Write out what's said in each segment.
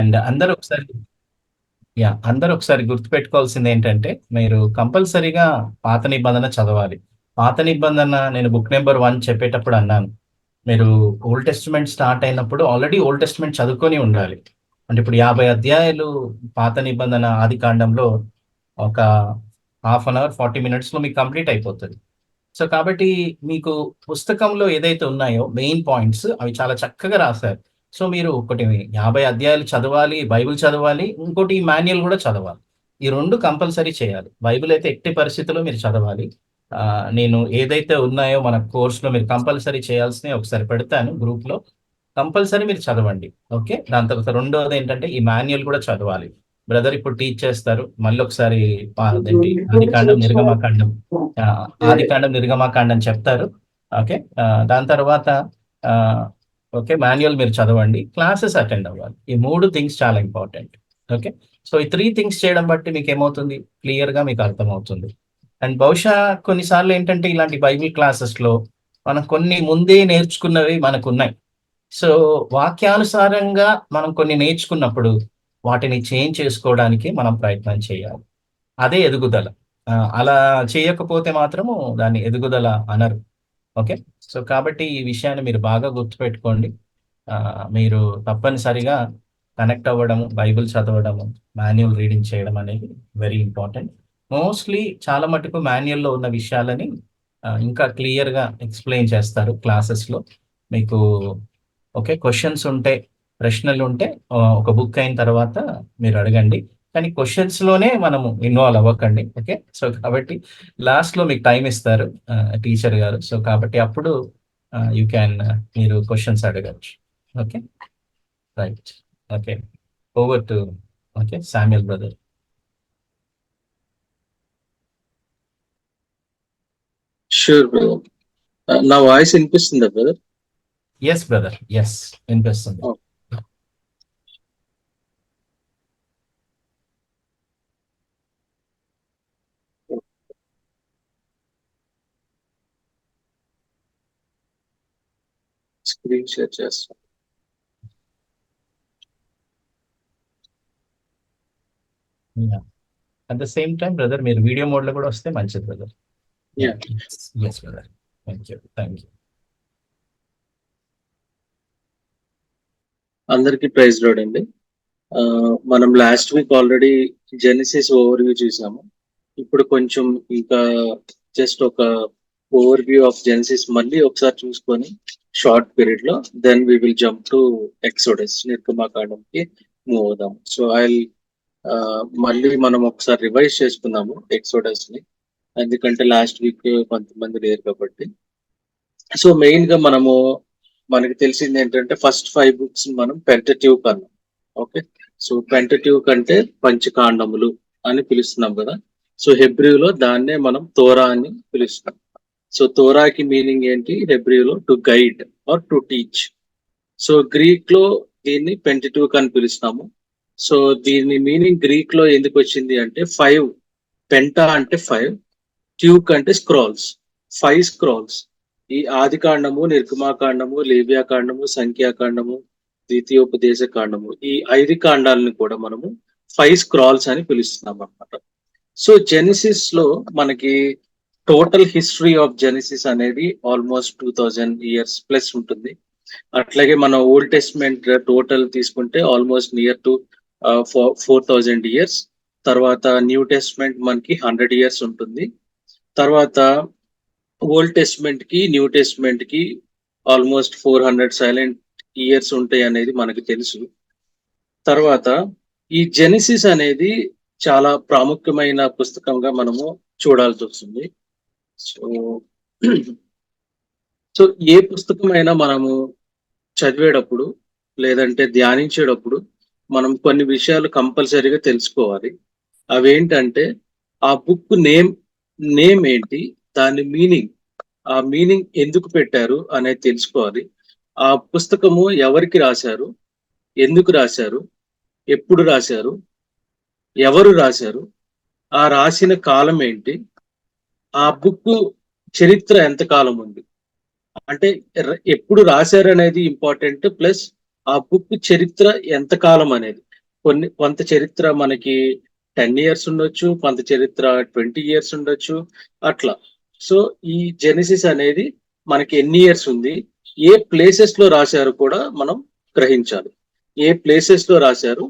And అందరూ ఒకసారి గుర్తుపెట్టుకోవాల్సింది ఏంటంటే, మీరు కంపల్సరీగా పాత నిబంధన చదవాలి. పాత నిబంధన నేను బుక్ నంబర్ 1 చెప్పేటప్పుడు అన్నాను. మీరు ఓల్డ్ టెస్టమెంట్ స్టార్ట్ అయినప్పుడు ఆల్రెడీ ఓల్డ్ టెస్టమెంట్ చదువుకొని ఉండాలి. అంటే ఇప్పుడు 50 అధ్యాయాలు పాత నిబంధన ఆదికాండంలో ఒక హాఫ్ అన్ అవర్, 40 మినిట్స్‌లో మీకు కంప్లీట్ అయిపోతది. సో, కాబట్టి మీకు పుస్తకంలో ఏదైతే ఉన్నాయో మెయిన్ పాయింట్స్ అవి చాలా చక్కగా రాసారు. సో, మీరు ఒకటి 50 అధ్యాయాలు చదవాలి, బైబిల్ చదవాలి. ఇంకోటి ఈ మాన్యుయల్ గూడా చదవాలి. ఈ 2 కంపల్సరీ చేయాలి. బైబిల్ అయితే ఎట్టి పరిస్థితిలో మీరు చదవాలి. నేను ఏదైతే ఉన్నాయో మన కోర్స్‌లో మీరు కంపల్సరీ చేయాల్సినయి ఒకసారి పెడతాను గ్రూప్‌లో. కంపల్సరీ మీరు చదవండి. ఓకే. దాని తర్వాత రెండోదేంటంటే ఈ మాన్యుయల్ గూడా చదవాలి. బ్రదర్ ఇప్పుడు టీచ్ చేస్తారు. మళ్ళొకసారి అదేంటి ఆదికాండం, నిర్గమకాండం ఆదికాండం, నిర్గమకాండం చెప్తారు. ఓకే. దాని తర్వాత ఆహ్, ఓకే. మాన్యుయల్ మీరు చదవండి. క్లాసెస్ అటెండ్ అవ్వాలి. ఈ 3 థింగ్స్ చాలా ఇంపార్టెంట్. ఓకే. సో, ఈ 3 థింగ్స్ చేయడం బట్టి మీకేమవుతుంది? క్లియర్‌గా మీకు అర్థమవుతుంది. అండ్ బహుశా కొన్ని సార్లేంటంటే ఇలాంటి బైబిల్ క్లాసెస్‌లో మనం కొన్ని ముందే నేర్చుకున్నవి మనకున్నాయి. సో, వాక్యానుసారంగా మనం కొన్ని నేర్చుకున్నప్పుడు, వాటిని చేంజ్ చేసుకోవడానికి మనం ప్రయత్నం చేయాలి. అదే ఎదుగుదల. అలా చేయకపోతే మాత్రము దాన్ని ఎదుగుదల అనరు. ఓకే. సో, కాబట్టి ఈ విషయాన్ని మీరు బాగా గుర్తుపెట్టుకోండి. మీరు తప్పనిసరిగా కనెక్ట్ అవ్వడము, బైబిల్ చదవడము, మాన్యువల్ రీడింగ్ చేయడం అనేది వెరీ ఇంపార్టెంట్. మోస్ట్‌లీ చాలా మటుకు మాన్యుయల్‌లో ఉన్న విషయాలని ఇంకా క్లియర్‌గా ఎక్స్‌ప్లెయిన్ చేస్తారు క్లాసెస్‌లో. మీకు ఓకే. క్వెషన్స్ ఉంటే, ప్రశ్నలుంటే ఒక బుక్ అయిన తర్వాత మీరు అడగండి. కానీ క్వెషన్స్‌లోనే మనము ఇన్వాల్వ్ అవ్వకండి. ఓకే. సో, కాబట్టి లాస్ట్‌లో మీకు టైమ్ ఇస్తారు టీచర్ గారు. సో, కాబట్టి అప్పుడు యూ క్యాన్ మీరు క్వెషన్స్ అడగొచ్చు. Okay. Right. Okay. Over to okay. Samuel brother. Sure brother. నా వాయిస్ వినిపిస్తుందా బ్రదర్? Yes brother. యెస్. వినిపిస్తుంది. స్క్రీన్ షేర్ చేస్తాను. Yeah! At the same time brother మీరు వీడియో మోడ్‌లో కూడా వస్తే మంచిది brother. Yeah, yeah! Yes brother. Thank you. Thank you. అందరికి ప్రైజ్ లార్డ్ అండి. మనం last week already Genesis over view చూసాము. ఇప్పుడు కొంచెం ఇంకా జస్ట్ ఒక ఓవర్ వ్యూ ఆఫ్ జెనసిస్ మళ్ళీ ఒకసారి చూసుకొని షార్ట్ పీరియడ్ లో then we will jump to exodus నిర్గమాకాండంకి మూవ్ అవుదాం. సో మళ్ళీ మనం ఒకసారి రివైజ్ చేసుకుందాము ఎక్సోడస్ ని, ఎందుకంటే లాస్ట్ వీక్ కొంతమంది లేరు కాబట్టి. సో మెయిన్ గా మనకి తెలిసింది ఏంటంటే ఫస్ట్ 5 బుక్స్ మనం పెంటట్యూక్ అన్నాం. ఓకే. సో పెంటట్యూక్ అంటే పంచకాండములు అని పిలుస్తున్నాం కదా. సో హెబ్రియూలో దాన్నే మనం తోరా అని పిలుస్తున్నాం. సో తోరాకి మీనింగ్ ఏంటి హెబ్రియూలో? To guide or to teach. So Greek లో దీన్ని పెంటట్యూక్ అని పిలుస్తాము. సో దీని మీనింగ్ గ్రీక్ లో ఎందుకు వచ్చింది అంటే 5, పెంటా అంటే 5, ట్యూక్ అంటే స్క్రాల్స్, 5 స్క్రాల్స్. ఈ ఆదికాండము, నిర్గమాకాండము, లేవ్యాకాండము, సంఖ్యాకాండము, ద్వితీయోపదేశ కాండము, ఈ 5 కాండాలను కూడా మనము 5 స్క్రాల్స్ అని పిలుస్తున్నాం అన్నమాట. సో జెనిసిస్ లో మనకి టోటల్ హిస్టరీ ఆఫ్ జెనిసిస్ అనేది ఆల్మోస్ట్ 2000 ఇయర్స్ ప్లస్ ఉంటుంది. అట్లాగే మన ఓల్డ్ టెస్ట్మెంట్ టోటల్ తీసుకుంటే ఆల్మోస్ట్ నియర్ టు 4000 ఇయర్స్. తర్వాత న్యూ టెస్ట్మెంట్ మనకి 100 ఇయర్స్ ఉంటుంది. తర్వాత ఓల్డ్ టెస్ట్మెంట్ కి న్యూ టెస్ట్మెంట్ కి ఆల్మోస్ట్ 400 సైలెంట్ ఇయర్స్ ఉంటాయి అనేది మనకి తెలుసు. తర్వాత ఈ జెనిసిస్ అనేది చాలా ప్రాముఖ్యమైన పుస్తకంగా మనము చూడాల్సి వస్తుంది. సో సో ఏ పుస్తకమైనా మనము చదివేటప్పుడు లేదంటే ధ్యానించేటప్పుడు మనం కొన్ని విషయాలు కంపల్సరీగా తెలుసుకోవాలి. అవేంటంటే ఆ బుక్ నేమ్ ఏంటి, దాని మీనింగ్, ఆ మీనింగ్ ఎందుకు పెట్టారు అనేది తెలుసుకోవాలి. ఆ పుస్తకము ఎవరికి రాశారు, ఎందుకు రాశారు, ఎప్పుడు రాశారు, ఎవరు రాశారు, ఆ రాసిన కాలం ఏంటి, ఆ బుక్ చరిత్ర ఎంత కాలం ఉంది, అంటే ఎప్పుడు రాశారు అనేది ఇంపార్టెంట్, ప్లస్ ఆ బుక్ చరిత్ర ఎంత కాలం అనేది. కొంత చరిత్ర మనకి 10 ఇయర్స్ ఉండొచ్చు, కొంత చరిత్ర 20 ఇయర్స్ ఉండొచ్చు అట్లా. సో ఈ జెనెసిస్ అనేది మనకి ఎన్ని ఇయర్స్ ఉంది, ఏ ప్లేసెస్ లో రాశారు కూడా మనం గ్రహించాలి. ఏ ప్లేసెస్ లో రాశారు,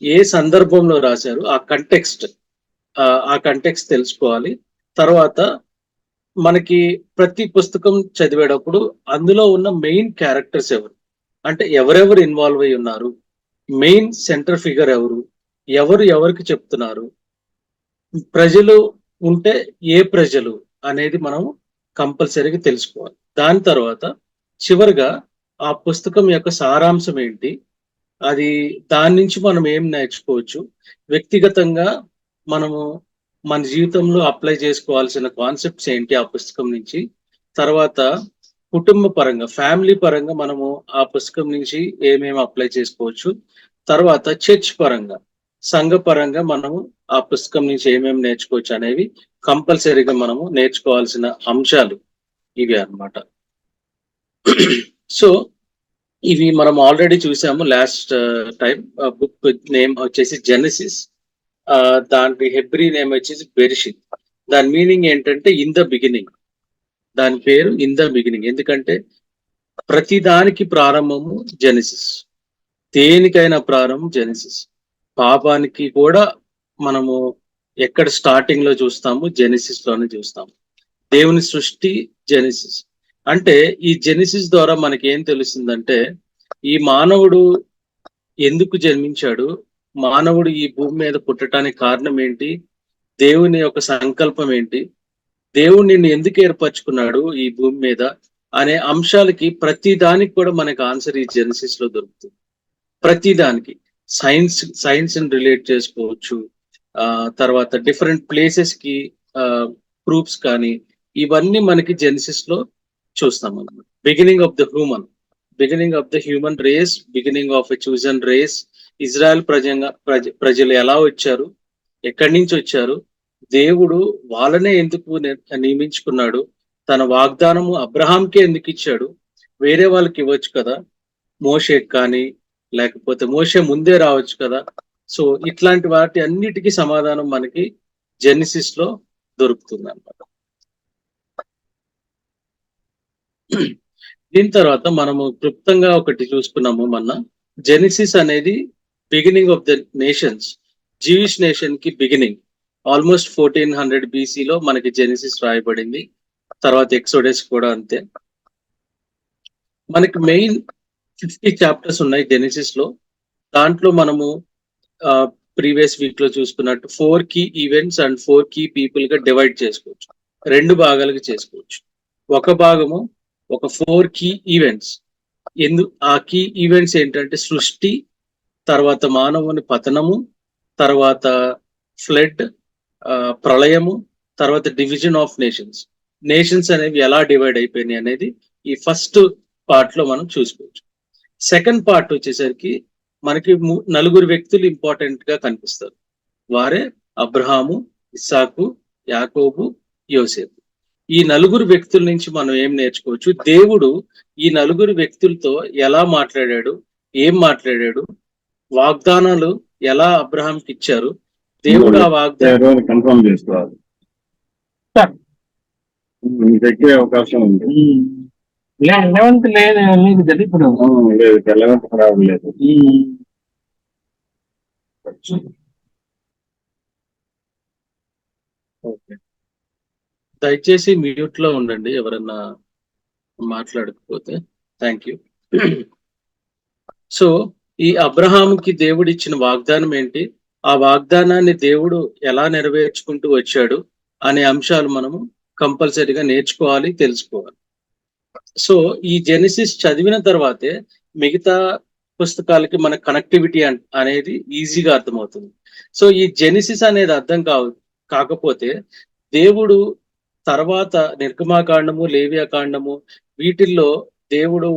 ఏ సందర్భంలో రాశారు, ఆ కంటెక్స్ట్ తెలుసుకోవాలి. తర్వాత మనకి ప్రతి పుస్తకం చదివేటప్పుడు అందులో ఉన్న మెయిన్ క్యారెక్టర్స్ ఎవరు, అంటే ఎవరెవరు ఇన్వాల్వ్ అయి ఉన్నారు, మెయిన్ సెంటర్ ఫిగర్ ఎవరు, ఎవరు ఎవరికి చెప్తున్నారు, ప్రజలు ఉంటే ఏ ప్రజలు అనేది మనం కంపల్సరీగా తెలుసుకోవాలి. దాని తర్వాత చివరిగా ఆ పుస్తకం యొక్క సారాంశం ఏంటి, అది దాని నుంచి మనం ఏం నేర్చుకోవచ్చు, వ్యక్తిగతంగా మనము మన జీవితంలో అప్లై చేసుకోవాల్సిన కాన్సెప్ట్స్ ఏంటి ఆ పుస్తకం నుంచి, తర్వాత కుటుంబ పరంగా ఫ్యామిలీ పరంగా మనము ఆ పుస్తకం నుంచి ఏమేమి అప్లై చేసుకోవచ్చు, తర్వాత చర్చ్ పరంగా సంఘ పరంగా మనము ఆ పుస్తకం నుంచి ఏమేమి నేర్చుకోవచ్చు అనేవి కంపల్సరీగా మనము నేర్చుకోవాల్సిన అంశాలు ఇవి అన్నమాట. సో ఇవి మనం ఆల్రెడీ చూసాము లాస్ట్ టైం. బుక్ నేమ్ వచ్చేసి జెనసిస్, దాని హెబ్రీ నేమ్ వచ్చేసి బెరిషిత్. దాని మీనింగ్ ఏంటంటే ఇన్ ద బిగినింగ్. దాని పేరు ఇన్ ద బిగినింగ్ ఎందుకంటే ప్రతి దానికి ప్రారంభము జెనసిస్, దేనికైనా ప్రారంభం జెనసిస్. పాపానికి కూడా మనము ఎక్కడ స్టార్టింగ్ లో చూస్తాము, జెనసిస్ లోనే చూస్తాము. దేవుని సృష్టి జెనసిస్. అంటే ఈ జెనసిస్ ద్వారా మనకి ఏం తెలుస్తుందంటే ఈ మానవుడు ఎందుకు జన్మించాడు, మానవుడు ఈ భూమి మీద పుట్టడానికి కారణం ఏంటి, దేవుని యొక్క సంకల్పం ఏంటి, దేవుడు నిన్ను ఎందుకు ఏర్పరచుకున్నాడు ఈ భూమి మీద అనే అంశాలకి ప్రతి దానికి కూడా మనకి ఆన్సర్ ఈ జెనసిస్ లో దొరుకుతుంది. ప్రతి దానికి సైన్స్ రిలేట్ చేసుకోవచ్చు, తర్వాత డిఫరెంట్ ప్లేసెస్ కి ప్రూఫ్స్ కానీ ఇవన్నీ మనకి జెనసిస్ లో చూస్తాం అన్నమాట. Beginning of the human race, beginning of a chosen race. Israel ప్రజలు ఎలా వచ్చారు, ఎక్కడి నుంచి వచ్చారు, దేవుడు వాళ్ళనే ఎందుకు నియమించుకున్నాడు, తన వాగ్దానము అబ్రహాంకే ఎందుకు ఇచ్చాడు, వేరే వాళ్ళకి ఇవ్వచ్చు కదా, మోషేకి కానీ, లేకపోతే మోషే ముందే రావచ్చు కదా. సో ఇట్లాంటి వాటి అన్నిటికీ సమాధానం మనకి జెనసిస్ లో దొరుకుతుంది అన్నమాట. దీని తర్వాత మనము క్లుప్తంగా ఒకటి చూసుకున్నాము మొన్న. జెనసిస్ అనేది beginning of the nations, Jewish nation కి బిగినింగ్. ఆల్మోస్ట్ 1400 BC లో మనకి జెనసిస్ రాయబడింది. తర్వాత ఎక్సోడస్ కూడా అంతే. మనకి మెయిన్ 50 చాప్టర్స్ ఉన్నాయి జెనసిస్ లో. దాంట్లో మనము ప్రీవియస్ వీక్ లో చూసుకున్నట్టు 4 key events and 4 key people గా డివైడ్ చేసుకోవచ్చు, 2 భాగాలుగా చేసుకోవచ్చు. ఒక భాగము ఒక 4 key ఈవెంట్స్. ఆ కీ ఈవెంట్స్ ఏంటంటే సృష్టి, తర్వాత మానవుని పతనము, తర్వాత ఫ్లడ్, ప్రళయము, తర్వాత డివిజన్ ఆఫ్ నేషన్స్ అనేవి ఎలా డివైడ్ అయిపోయినాయి అనేది ఈ ఫస్ట్ పార్ట్ లో మనం చూసుకోవచ్చు. సెకండ్ పార్ట్ వచ్చేసరికి మనకి 4 వ్యక్తులు ఇంపార్టెంట్ గా కనిపిస్తారు. వారే అబ్రహాము, ఇస్సాకు, యాకోబు, యోసేపు. ఈ 4 వ్యక్తుల నుంచి మనం ఏం నేర్చుకోవచ్చు, దేవుడు ఈ 4 వ్యక్తులతో ఎలా మాట్లాడాడు, ఏం మాట్లాడాడు, వాగ్దానాలు ఎలా అబ్రహాంకి ఇచ్చారు, దేవుడు ఆ వాగ్దానం కన్ఫర్మ్ చేసుకోవాలి. ఎక్కే అవకాశం ఉంది. 11th లేదు మీకు ఇప్పుడు లేదు, 11th రావట్లేదు. ఓకే, దయచేసి మ్యూట్ లో ఉండండి ఎవరన్నా మాట్లాడకపోతే. Thank you. సో ఈ అబ్రహాంకి దేవుడు ఇచ్చిన వాగ్దానం ఏంటి, ఆ వాగ్దానాన్ని దేవుడు ఎలా నెరవేర్చుకుంటూ వచ్చాడు అనే అంశాలు మనము కంపల్సరీగా నేర్చుకోవాలి, తెలుసుకోవాలి. సో ఈ జెనసిస్ చదివిన తర్వాతే మిగతా పుస్తకాలకి మన కనెక్టివిటీ అనేది ఈజీగా అర్థమవుతుంది. సో ఈ జెనసిస్ అనేది అర్థం కాకపోతే దేవుడు తర్వాత నిర్గమాకాండము, లేవియాకాండము వీటిల్లో దేవుడు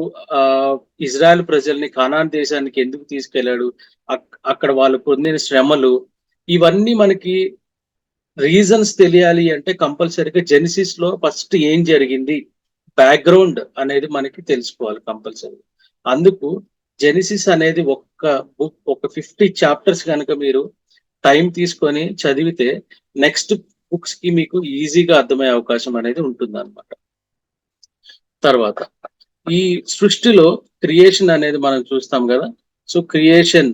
ఇజ్రాయెల్ ప్రజల్ని కానాన్ దేశానికి ఎందుకు తీసుకెళ్లాడు, అక్కడ వాళ్ళు పొందిన శ్రమలు, ఇవన్నీ మనకి రీజన్స్ తెలియాలి అంటే కంపల్సరీగా జెనసిస్ లో ఫస్ట్ ఏం జరిగింది, బ్యాక్గ్రౌండ్ అనేది మనకి తెలుసుకోవాలి కంపల్సరీ. అందుకు జెనిసిస్ అనేది ఒక్క బుక్, ఒక 50 చాప్టర్స్ కనుక మీరు టైం తీసుకొని చదివితే నెక్స్ట్ బుక్స్ కి మీకు ఈజీగా అర్థమయ్యే అవకాశం అనేది ఉంటుందన్నమాట. తర్వాత ఈ సృష్టిలో క్రియేషన్ అనేది మనం చూస్తాం కదా. సో క్రియేషన్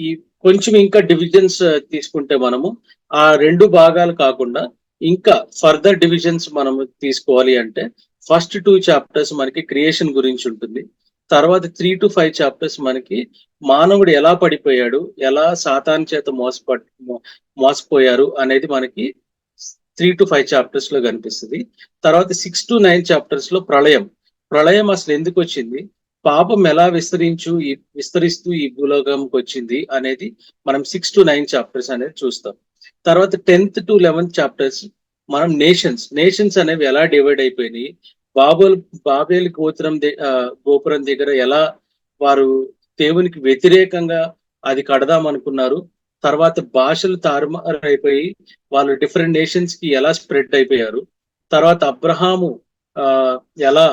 ఈ కొంచెం ఇంకా డివిజన్స్ తీసుకుంటే మనము ఆ 2 భాగాలు కాకుండా ఇంకా ఫర్దర్ డివిజన్స్ మనము తీసుకోవాలి అంటే ఫస్ట్ 2 చాప్టర్స్ మనకి క్రియేషన్ గురించి ఉంటుంది. తర్వాత 3 to 5 చాప్టర్స్ మనకి మానవుడు ఎలా పడిపోయాడు, ఎలా సాతాను చేత మోసపోయారు అనేది మనకి 3 to 5 చాప్టర్స్ లో కనిపిస్తుంది. తర్వాత 6 to 9 చాప్టర్స్ లో ప్రళయం అసలు ఎందుకు వచ్చింది, పాపం ఎలా విస్తరిస్తూ ఈ భూలోకంకి వచ్చింది అనేది మనం 6 to 9 చాప్టర్స్ అనేది చూస్తాం. తర్వాత 10th to 11th చాప్టర్స్ మనం నేషన్స్ అనేవి ఎలా డివైడ్ అయిపోయినాయి, బాబుల్ బాబేల్ గోపురం దగ్గర ఎలా వారు దేవునికి వ్యతిరేకంగా అది కడదాం అనుకున్నారు. తర్వాత భాషలు తారుమారైపోయి వాళ్ళు డిఫరెంట్ నేషన్స్ కి ఎలా స్ప్రెడ్ అయిపోయారు. తర్వాత అబ్రహాము ఆ ఎలా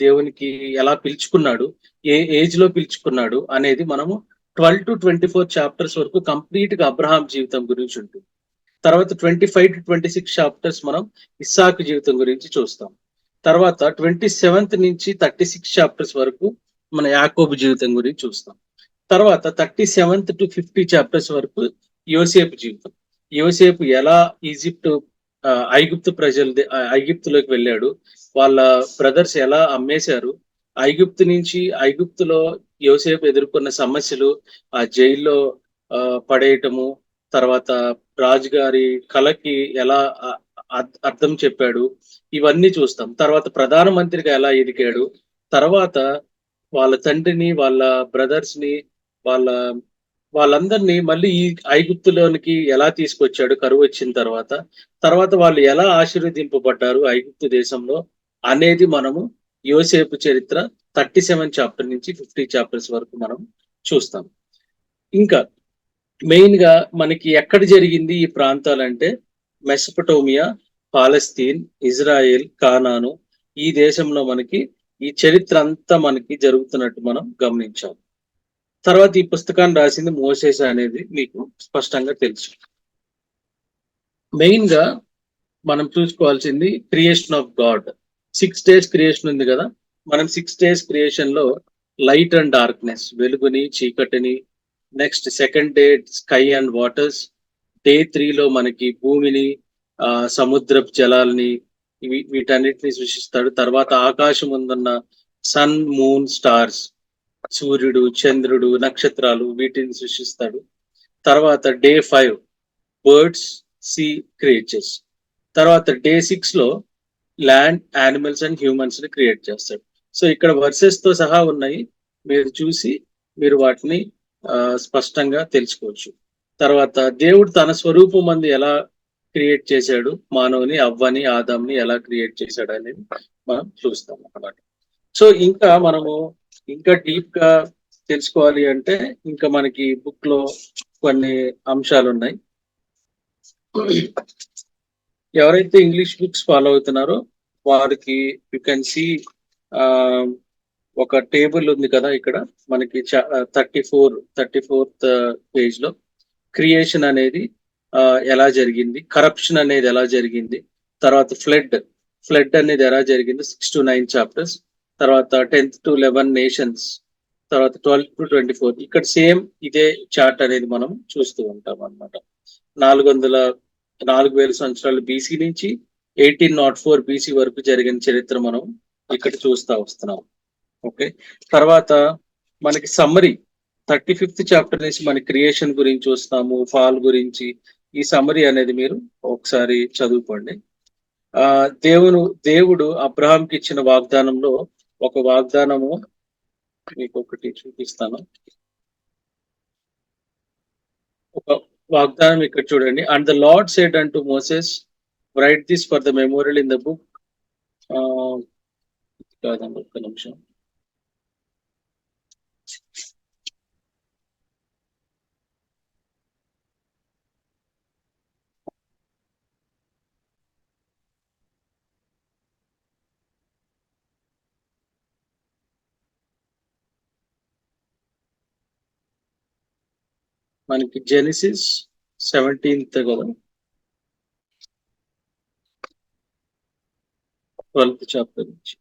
దేవునికి ఎలా పిలుచుకున్నాడు, ఏ ఏజ్ లో పిలుచుకున్నాడు అనేది మనము 12 to 24 చాప్టర్స్ వరకు కంప్లీట్ గా అబ్రహాం జీవితం గురించి ఉంటుంది. తర్వాత 25 to 26 చాప్టర్స్ మనం ఇస్సాకు జీవితం గురించి చూస్తాం. తర్వాత 27th నుంచి 36 చాప్టర్స్ వరకు మన యాకోబు జీవితం గురించి చూస్తాం. తర్వాత 37th to 50 చాప్టర్స్ వరకు యోసేపు జీవితం, యోసేపు ఎలా ఈజిప్ట్ ఐగుప్తులోకి వెళ్ళాడు, వాళ్ళ బ్రదర్స్ ఎలా అమ్మేశారు, ఐగుప్తులో యోసేపు ఎదుర్కొన్న సమస్యలు, ఆ జైల్లో పడేయటము, తర్వాత రాజుగారి కళకి ఎలా అర్థం చెప్పాడు, ఇవన్నీ చూస్తాం. తర్వాత ప్రధానమంత్రిగా ఎలా ఎదిగాడు, తర్వాత వాళ్ళ తండ్రిని, వాళ్ళ బ్రదర్స్ ని, వాళ్ళ వాళ్ళందరినీ మళ్ళీ ఈ ఐగుప్తులోనికి ఎలా తీసుకొచ్చాడు కరువు వచ్చిన తర్వాత, తర్వాత వాళ్ళు ఎలా ఆశీర్వదింపబడ్డారు ఐగుప్తు దేశంలో అనేది మనము యోసేపు చరిత్ర 37 చాప్టర్ నుంచి 50 చాప్టర్స్ వరకు మనం చూస్తాం. ఇంకా మెయిన్ గా మనకి ఎక్కడ జరిగింది ఈ ప్రాంతాలంటే మెసపటోమియా, పాలస్తీన్, ఇజ్రాయెల్, కానాను, ఈ దేశంలో మనకి ఈ చరిత్ర అంతా మనకి జరుగుతున్నట్టు మనం గమనించాం. తర్వాత ఈ పుస్తకాన్ని రాసింది మోసేస్ అనేది మీకు స్పష్టంగా తెలుసు. మెయిన్ గా మనం చూసుకోవాల్సింది creation of God. 6 days creation ఉంది కదా. మనం 6 days క్రియేషన్ లో లైట్ అండ్ డార్క్నెస్, వెలుగుని చీకటిని, next second day sky and waters, day 3లో మనకి భూమిని, సముద్రపు జలాల్ని, వీటన్నిటిని సృష్టిస్తాడు. తర్వాత ఆకాశం ముందున్న సన్, మూన్, స్టార్స్, సూర్యుడు, చంద్రుడు, నక్షత్రాలు, వీటిని సృష్టిస్తాడు. తర్వాత డే 5 బర్డ్స్, సీ క్రియేచర్స్. తర్వాత డే 6లో ల్యాండ్, యానిమల్స్ అండ్ హ్యూమన్స్ ని క్రియేట్ చేస్తాడు. సో ఇక్కడ వర్సెస్ తో సహా ఉన్నాయి, మీరు చూసి మీరు వాటిని స్పష్టంగా తెలుసుకోవచ్చు. తర్వాత దేవుడు తన స్వరూపం మందు ఎలా క్రియేట్ చేశాడు, మానవుని, అవ్వని, ఆదాంని ఎలా క్రియేట్ చేశాడు అనేది మనం చూస్తాం అన్నమాట. సో ఇంకా మనము ఇంకా డీప్ గా తెలుసుకోవాలి అంటే ఇంకా మనకి బుక్ లో కొన్ని అంశాలు ఉన్నాయి. ఎవరైతే ఇంగ్లీష్ బుక్స్ ఫాలో అవుతున్నారో వారికి యు కెన్ సి ఒక టేబుల్ ఉంది కదా ఇక్కడ మనకి 34th పేజ్ లో క్రియేషన్ అనేది ఎలా జరిగింది, కరప్షన్ అనేది ఎలా జరిగింది, తర్వాత ఫ్లడ్ అనేది ఎలా జరిగింది 6 to 9 చాప్టర్స్, తర్వాత 10th to 11 నేషన్స్, తర్వాత 12 to 24 ఇక్కడ సేమ్ ఇదే చార్ట్ అనేది మనం చూస్తూ ఉంటాం అన్నమాట. 4,000 సంవత్సరాలు బీసీ నుంచి 1804 బీసీ వరకు జరిగిన చరిత్ర మనం ఇక్కడ చూస్తా వస్తున్నాం. ఓకే, తర్వాత మనకి సమ్మరీ 35th చాప్టర్ నుంచి మన క్రియేషన్ గురించి చూస్తాము, ఫాల్ గురించి. ఈ సమ్మరీ అనేది మీరు ఒకసారి చదువుకోండి. దేవుడు అబ్రహాంకి ఇచ్చిన వాగ్దానంలో ఒక వాగ్దానము మీకు ఒకటి చూపిస్తాను. ఒక వాగ్దానం ఇక్కడ చూడండి. And the lord said unto Moses, right this for the memorial in the book. కాదండి, ఒక్క నిమిషం. మనకి జెనిసిస్ 17th కదా, 12th చాప్టర్ నుంచి.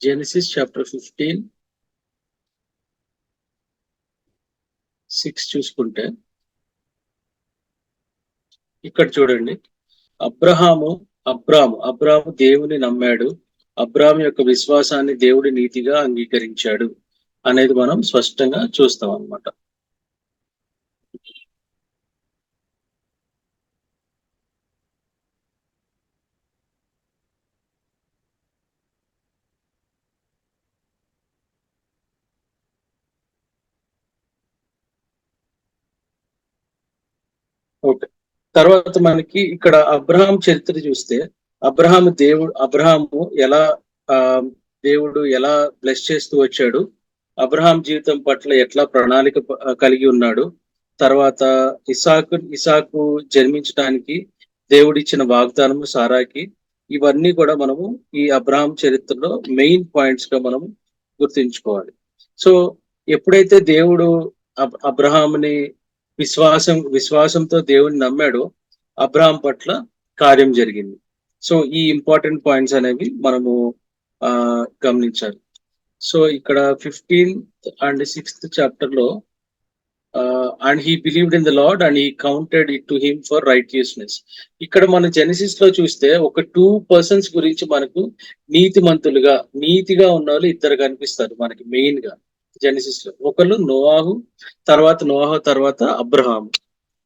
జెనిసిస్ చాప్టర్ 15, 6 చూసుకుంటే ఇక్కడ చూడండి, అబ్రాము దేవుని నమ్మాడు, అబ్రాము యొక్క విశ్వాసాన్ని దేవుడి నీతిగా అంగీకరించాడు అనేది మనం స్పష్టంగా చూస్తాం అన్నమాట. ఓకే, తర్వాత మనకి ఇక్కడ అబ్రహాం చరిత్ర చూస్తే అబ్రహాము ఎలా ఆ దేవుడు ఎలా బ్లెస్ చేస్తూ వచ్చాడు, అబ్రహాం జీవితం పట్ల ఎట్లా ప్రణాళిక కలిగి ఉన్నాడు, తర్వాత ఇసాకు జన్మించడానికి దేవుడిచ్చిన వాగ్దానము సారాకి, ఇవన్నీ కూడా మనము ఈ అబ్రహాం చరిత్రలో మెయిన్ పాయింట్స్ గా మనము గుర్తుంచుకోవాలి. సో ఎప్పుడైతే దేవుడు అబ్రహాంని విశ్వాసంతో దేవుని నమ్మాడో అబ్రహాం పట్ల కార్యం జరిగింది. సో ఈ ఇంపార్టెంట్ పాయింట్స్ అనేవి మనము గమనించాలి. సో ఇక్కడ 15th and 6th చాప్టర్ లో and he believed in the lord and he counted it to him for righteousness. ఇక్కడ మన జెనిసిస్ లో చూస్తే ఒక 2 persons గురించి మనకు నీతిగా ఉన్న వాళ్ళు ఇద్దరు కనిపిస్తారు మనకి మెయిన్ గా జెనిసిస్ లో. ఒకళ్ళు నోవాహు తర్వాత అబ్రహాము.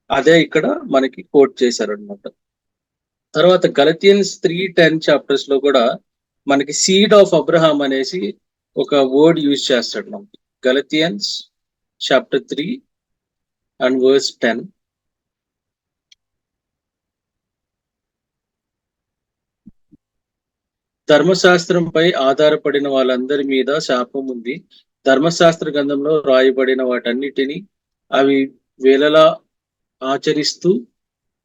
అదే ఇక్కడ మనకి కోట్ చేశారనమాట. తర్వాత గలతియన్స్ 3:10 చాప్టర్స్ లో కూడా మనకి సీడ్ ఆఫ్ అబ్రహాం అనేసి ఒక వర్డ్ యూజ్ చేస్తాడు మనకి. గలతియన్స్ చాప్టర్ 3 and verse 10. ధర్మశాస్త్రంపై ఆధారపడిన వాళ్ళందరి మీద శాపం ఉంది. ధర్మశాస్త్ర గ్రంథంలో రాయబడిన వాటన్నిటిని అవి వేళలా ఆచరిస్తూ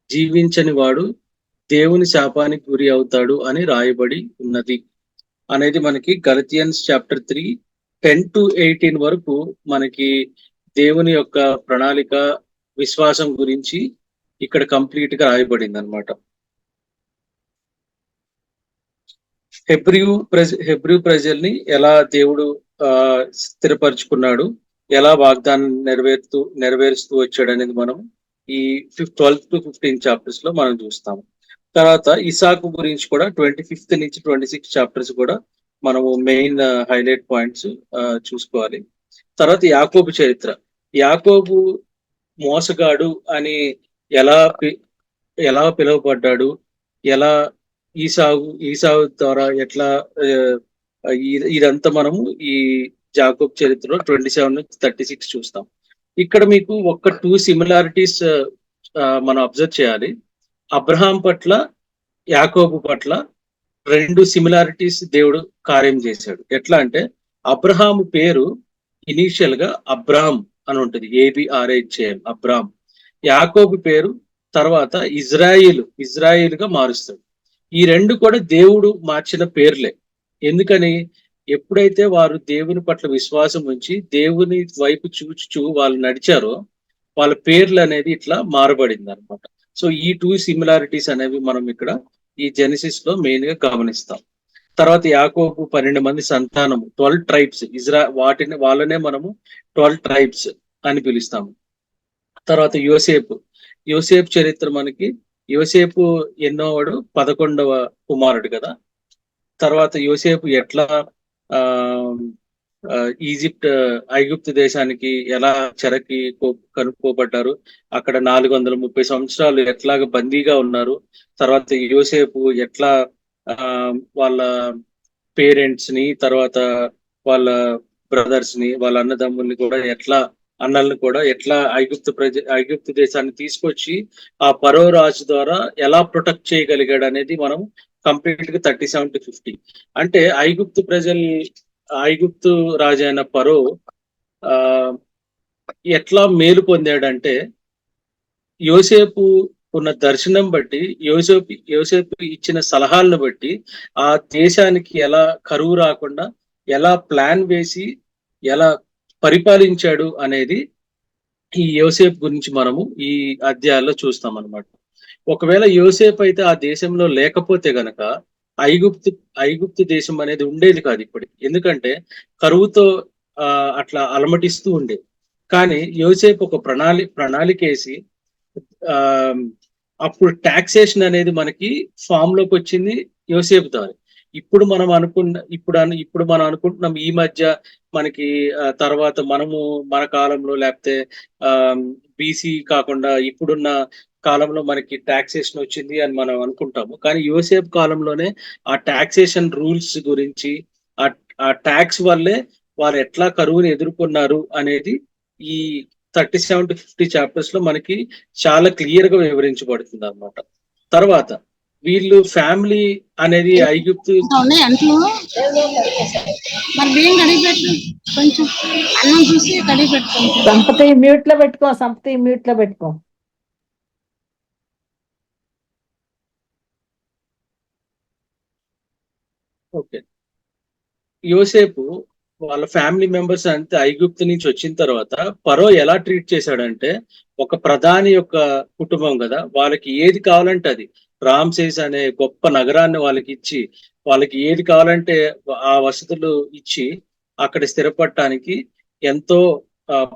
జీవించని వాడు దేవుని శాపానికి గురి అవుతాడు అని రాయబడి ఉన్నది అనేది మనకి గలతియన్స్ చాప్టర్ 3, 10 to 18 వరకు మనకి దేవుని యొక్క ప్రణాళిక విశ్వాసం గురించి ఇక్కడ కంప్లీట్ గా రాయబడింది అనమాట. హెబ్రూ ప్రజల్ని ఎలా దేవుడు స్థిరపరుచుకున్నాడు, ఎలా వాగ్దానం నెరవేరుస్తూ వచ్చాడు అనేది మనం ఈ 12 to 15 చాప్టర్స్ లో మనం చూస్తాము. తర్వాత ఇసాకు గురించి కూడా 25th నుంచి 26 చాప్టర్స్ కూడా మనము మెయిన్ హైలైట్ పాయింట్స్ చూసుకోవాలి. తర్వాత యాకోబు చరిత్ర, యాకోబు మోసగాడు అని ఎలా పిలువబడ్డాడు, ఎలా ఈసావు ద్వారా ఎట్లా ఇదంతా మనము ఈ యాకోబు చరిత్రలో 27 నుంచి 36 చూస్తాం. ఇక్కడ మీకు ఒక 2 సిమిలారిటీస్ మనం అబ్జర్వ్ చేయాలి. అబ్రహాం పట్ల యాకోబు పట్ల 2 సిమిలారిటీస్ దేవుడు కార్యం చేశాడు. ఎట్లా అంటే అబ్రహాము పేరు ఇనీషియల్ గా అబ్రామ్ అని ఉంటుంది, ABRAHM అబ్రామ్. యాకోబు పేరు తర్వాత ఇజ్రాయిల్ గా మారుస్తాడు. ఈ 2 కూడా దేవుడు మార్చిన పేర్లే. ఎందుకని, ఎప్పుడైతే వారు దేవుని పట్ల విశ్వాసం ఉంచి దేవుని వైపు చూచుచూ వాళ్ళు నడిచారో వాళ్ళ పేర్లు అనేది ఇట్లా మారబడింది అనమాట. సో ఈ 2 సిమిలారిటీస్ అనేవి మనం ఇక్కడ ఈ జెనిసిస్ లో మెయిన్ గా గమనిస్తాం. తర్వాత యాకోబు 12 మంది సంతానము, 12 ట్రైబ్స్, వాళ్ళనే మనము 12 ట్రైబ్స్ అని పిలుస్తాము. తర్వాత యోసేపు చరిత్ర మనకి, యోసేపు ఎన్నోవాడు 11వ కుమారుడు కదా. తర్వాత యోసేపు ఎట్లా ఐగుప్తు దేశానికి ఎలా చెరకి కనుక్కోబడ్డారు, అక్కడ 430 సంవత్సరాలు ఎట్లాగా బందీగా ఉన్నారు. తర్వాత యోసేపు ఎట్లా వాళ్ళ పేరెంట్స్ ని, తర్వాత వాళ్ళ బ్రదర్స్ ని, వాళ్ళ అన్నదమ్ముల్ని కూడా అన్నల్ని కూడా ఎట్లా ఐగుప్తు దేశాన్ని తీసుకొచ్చి ఆ ఫరో రాజు ద్వారా ఎలా ప్రొటెక్ట్ చేయగలిగాడు అనేది మనం కంప్లీట్ గా 37 to 50. అంటే ఐగుప్తు రాజు అయిన ఫరో ఎట్లా మేలు పొందాడంటే యోసేపు ఉన్న దర్శనం బట్టి, యోసేపు ఇచ్చిన సలహాలను బట్టి ఆ దేశానికి ఎలా కరువు రాకుండా ఎలా ప్లాన్ వేసి ఎలా పరిపాలించాడు అనేది ఈ యోసేపు గురించి మనము ఈ అధ్యాయాల్లో చూస్తాం అన్నమాట. ఒకవేళ యోసేపు అయితే ఆ దేశంలో లేకపోతే గనక ఐగుప్తు దేశం అనేది ఉండేది కాదు ఇప్పటికి. ఎందుకంటే కరువుతో అట్లా అలమటిస్తూ ఉండేది. కానీ యోసేపు ఒక ప్రణాళికేసి ఆ అప్పుడు టాక్సేషన్ అనేది మనకి ఫామ్ లోకి వచ్చింది యోసేపు ద్వారా. ఇప్పుడు మనం అనుకుంటున్నాం ఈ మధ్య మనకి తర్వాత మనము మన కాలంలో లేకపోతే బీసీ కాకుండా ఇప్పుడున్న కాలంలో మనకి టాక్సేషన్ వచ్చింది అని మనం అనుకుంటాము. కానీ యోసేపు కాలంలోనే ఆ టాక్సేషన్ రూల్స్ గురించి ఆ ట్యాక్స్ వల్లే వారు ఎట్లా కరువుని ఎదుర్కొన్నారు అనేది ఈ 37 to 50 చాప్టర్స్ లో మనకి చాలా క్లియర్ గా వివరించబడుతుంది అన్నమాట. తర్వాత వీళ్ళు ఫ్యామిలీ అనేది ఐగుప్తు ఉన్నాయి అంట్లు మరి బియ్యం కడిగి పెట్టు, కొంచెం అన్నం చూసి కడిగి పెట్టుకుంటాం. సంపతి మ్యూట్ లో పెట్టుకో. ఓకే. యోసేపు వాళ్ళ ఫ్యామిలీ మెంబర్స్ అంతా ఐగుప్తు నుంచి వచ్చిన తర్వాత ఫరో ఎలా ట్రీట్ చేశాడంటే, ఒక ప్రధాని యొక్క కుటుంబం కదా, వాళ్ళకి ఏది కావాలంటే అది రామ్సేస్ అనే గొప్ప నగరాన్ని వాళ్ళకి ఇచ్చి, వాళ్ళకి ఏది కావాలంటే ఆ వసతులు ఇచ్చి అక్కడ స్థిరపడటానికి ఎంతో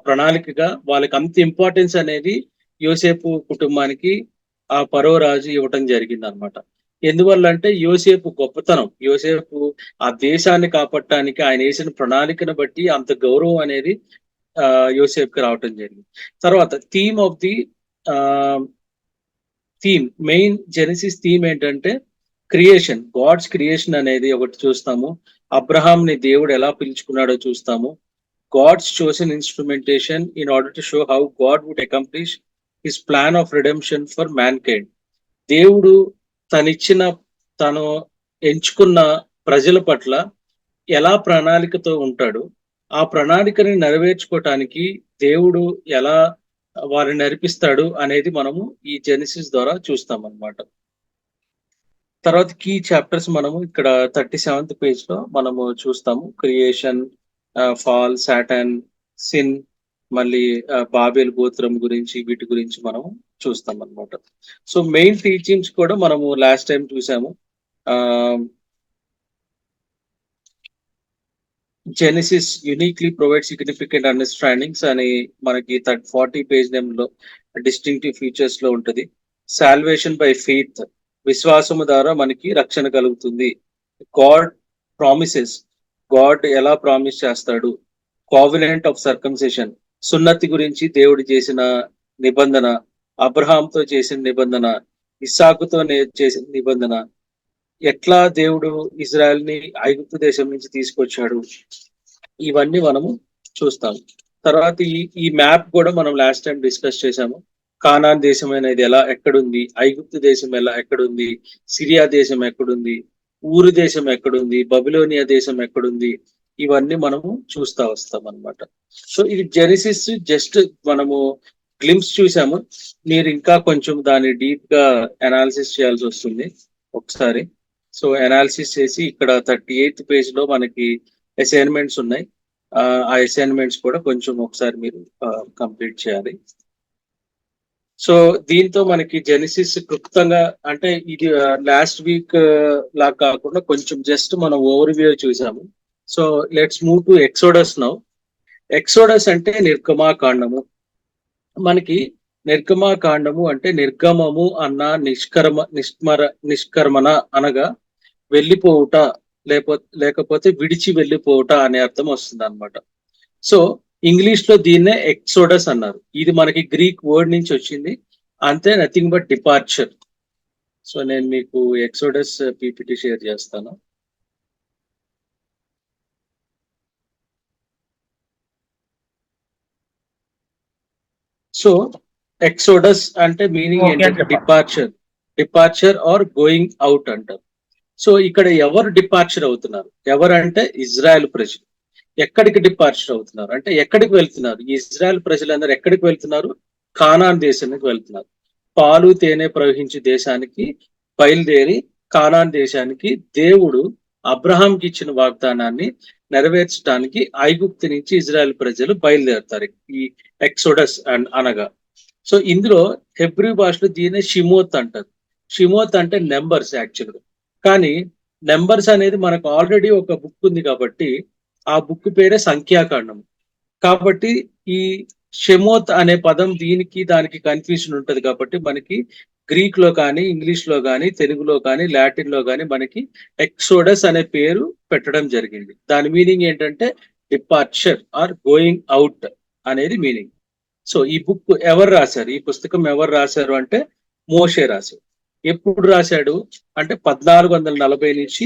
ప్రణాళికగా వాళ్ళకి అంత ఇంపార్టెన్స్ అనేది యోసేపు కుటుంబానికి ఆ ఫరో రాజు ఇవ్వటం జరిగింది అనమాట. ఎందువల్ల అంటే యోసేపు గొప్పతనం, యోసేపు ఆ దేశాన్ని కాపాడటానికి ఆయన వేసిన ప్రణాళికను బట్టి అంత గౌరవం అనేది యోసేపుకి రావటం జరిగింది. తర్వాత మెయిన్ జెనసిస్ థీమ్ ఏంటంటే క్రియేషన్, గాడ్స్ క్రియేషన్ అనేది ఒకటి చూస్తాము. అబ్రహాం ని దేవుడు ఎలా పిలుచుకున్నాడో చూస్తాము. God's chosen instrumentation in order to show how God would accomplish his plan of redemption for mankind. దేవుడు తను ఎంచుకున్న ప్రజల పట్ల ఎలా ప్రణాళికతో ఉంటాడు, ఆ ప్రణాళికని నెరవేర్చుకోవటానికి దేవుడు ఎలా వారిని నడిపిస్తాడు అనేది మనము ఈ జెనసిస్ ద్వారా చూస్తాం అన్నమాట. తర్వాత కీ చాప్టర్స్ మనము ఇక్కడ 37th పేజ్ లో మనము చూస్తాము. క్రియేషన్, ఫాల్, సాటన్, సిన్, మళ్ళీ బాబేల్ గోత్రం గురించి, వీటి గురించి మనం చూస్తాం అన్నమాట. సో మెయిన్ టీచింగ్స్ కూడా మనము లాస్ట్ టైం చూసాము. Genesis uniquely provide significant understandings అని మనకి 40 పేజ్ నేమ్ లో డిస్టింక్టివ్ ఫీచర్స్ లో ఉంటది. సాల్వేషన్ బై ఫెయిత్, విశ్వాసము ద్వారా మనకి రక్షణ కలుగుతుంది. గాడ్ ప్రామిసెస్, గాడ్ ఎలా ప్రామిస్ చేస్తాడు. కోవెనెంట్ ఆఫ్ సర్కంసెషన్, సున్నతి గురించి దేవుడు చేసిన నిబంధన, అబ్రహాంతో చేసిన నిబంధన, ఇస్సాకుతో చేసిన నిబంధన, ఎట్లా దేవుడు ఇజ్రాయెల్ ని ఐగుప్తు దేశం నుంచి తీసుకొచ్చాడు, ఇవన్నీ మనము చూస్తాం. తర్వాత ఈ మ్యాప్ కూడా మనం లాస్ట్ టైం డిస్కస్ చేశాము. కానాన్ దేశం అనేది ఎక్కడుంది, ఐగుప్తు దేశం ఎక్కడుంది, సిరియా దేశం ఎక్కడుంది, ఊరు దేశం ఎక్కడుంది, బబిలోనియా దేశం ఎక్కడుంది, ఇవన్నీ మనము చూస్తా వస్తాం అన్నమాట. సో ఇది జెనసిస్ జస్ట్ మనము గ్లిమ్స్ చూసాము. మీరు ఇంకా కొంచెం దాన్ని డీప్ గా అనాలిసిస్ చేయాల్సి వస్తుంది ఒకసారి. సో అనాలిసిస్ చేసి ఇక్కడ 38th పేజ్ లో మనకి అసైన్మెంట్స్ ఉన్నాయి. ఆ అసైన్మెంట్స్ కూడా కొంచెం ఒకసారి మీరు కంప్లీట్ చేయాలి. సో దీంతో మనకి జెనసిస్ క్లుప్తంగా, అంటే ఇది లాస్ట్ వీక్ లా కాకుండా కొంచెం జస్ట్ మనం ఓవర్ వ్యూ చూసాము. So let's move to exodus now. Exodus అంటే నిర్గమాకాండము. మనకి నిర్గమాకాండము అంటే నిర్గమము అన్న నిష్కర్మణ అనగా వెళ్ళిపోవుట, లేకపోతే విడిచి వెళ్ళిపోవుట అనే అర్థం వస్తుంది అనమాట. సో ఇంగ్లీష్ లో దీన్నే ఎక్సోడస్ అన్నారు. ఇది మనకి గ్రీక్ వర్డ్ నుంచి వచ్చింది, అంతే, నథింగ్ బట్ డిపార్చర్. సో నేను మీకు ఎక్సోడస్ పీపీటీ షేర్ చేస్తాను. సో ఎక్సోడస్ అంటే మీనింగ్ ఏంటంటే డిపార్చర్ ఆర్ గోయింగ్ అవుట్ అంటారు. సో ఇక్కడ ఎవరు డిపార్చర్ అవుతున్నారు, ఎవరంటే ఇజ్రాయెల్ ప్రజలు. ఎక్కడికి డిపార్చర్ అవుతున్నారు అంటే ఎక్కడికి వెళ్తున్నారు, ఈ ఇజ్రాయెల్ ప్రజలందరూ ఎక్కడికి వెళ్తున్నారు, కానాన్ దేశానికి వెళ్తున్నారు. పాలు తేనె ప్రవహించే దేశానికి బయలుదేరి కానాన్ దేశానికి దేవుడు అబ్రహాంకి ఇచ్చిన వాగ్దానాన్ని నెరవేర్చడానికి ఐగుప్తు నుంచి ఇజ్రాయెల్ ప్రజలు బయలుదేరుతారు, ఈ ఎక్సోడస్ అనగా. సో ఇందులో హెబ్రీ భాషలో దీనే షిమోత్ అంటారు. షిమోత్ అంటే నెంబర్స్ యాక్చువల్గా, కానీ నెంబర్స్ అనేది మనకు ఆల్రెడీ ఒక బుక్ ఉంది కాబట్టి ఆ బుక్ పేరే సంఖ్యాకాండం. కాబట్టి ఈ షెమోత్ అనే పదం దీనికి దానికి కన్ఫ్యూజన్ ఉంటది కాబట్టి మనకి గ్రీక్ లో కానీ, ఇంగ్లీష్ లో కానీ, తెలుగులో కానీ, లాటిన్ లో కానీ మనకి ఎక్సోడస్ అనే పేరు పెట్టడం జరిగింది. దాని మీనింగ్ ఏంటంటే డిపార్చర్ ఆర్ గోయింగ్ అవుట్ అనేది మీనింగ్. సో ఈ బుక్ ఎవరు రాశారు, ఈ పుస్తకం ఎవరు రాశారు అంటే మోషే రాశారు. ఎప్పుడు రాశాడు అంటే 1440 నుంచి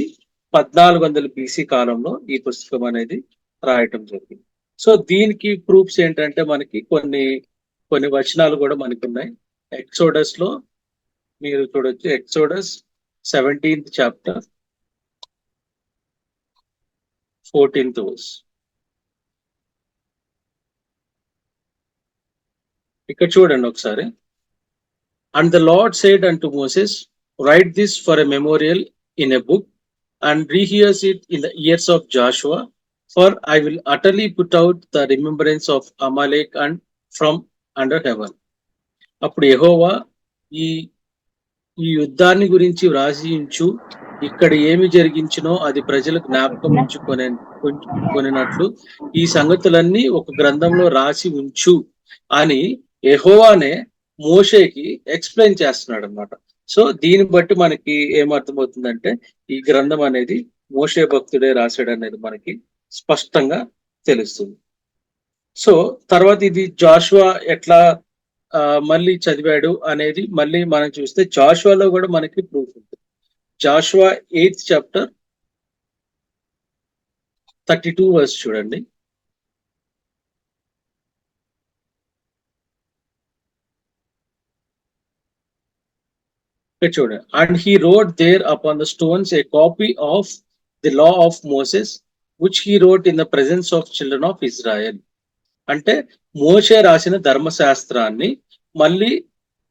1400 BC కాలంలో ఈ పుస్తకం అనేది రాయటం జరిగింది. సో దీనికి ప్రూఫ్స్ ఏంటంటే మనకి కొన్ని వచనాలు కూడా మనకి ఉన్నాయి. ఎక్సోడస్ లో మీరు చూడొచ్చు, exodus 17th chapter 14th verse. ఇక్కడ చూడండి ఒకసారి. And the Lord said unto Moses, write this for a memorial in a book and rehearse it in the ears of Joshua, for I will utterly put out the remembrance of Amalek and from under heaven. అప్పుడు యెహోవా ఈ యుద్ధాన్ని గురించి వ్రాసించు, ఇక్కడ ఏమి జరిగించినో అది ప్రజలకు జ్ఞాపకం ఉంచుకొనినట్లు ఈ సంగతులన్నీ ఒక గ్రంథంలో రాసి ఉంచు అని యెహోవానే మోషేకి ఎక్స్ప్లెయిన్ చేస్తున్నాడు అనమాట. సో దీన్ని బట్టి మనకి ఏమర్థమవుతుందంటే ఈ గ్రంథం అనేది మోషే భక్తుడే రాశాడు అనేది మనకి స్పష్టంగా తెలుస్తుంది. సో తర్వాత ఇది జాషువా ఎట్లా మళ్ళీ చదివాడు అనేది మళ్ళీ మనం చూస్తే జాషువాలో కూడా మనకి ప్రూఫ్ ఉంది. జాషువా 8th chapter 32 verse చూడండి. చూడండి. And he wrote there upon the stones a copy of the law of Moses, which he wrote in the presence of children of Israel. అంటే మోషే రాసిన ధర్మశాస్త్రాన్ని మళ్ళీ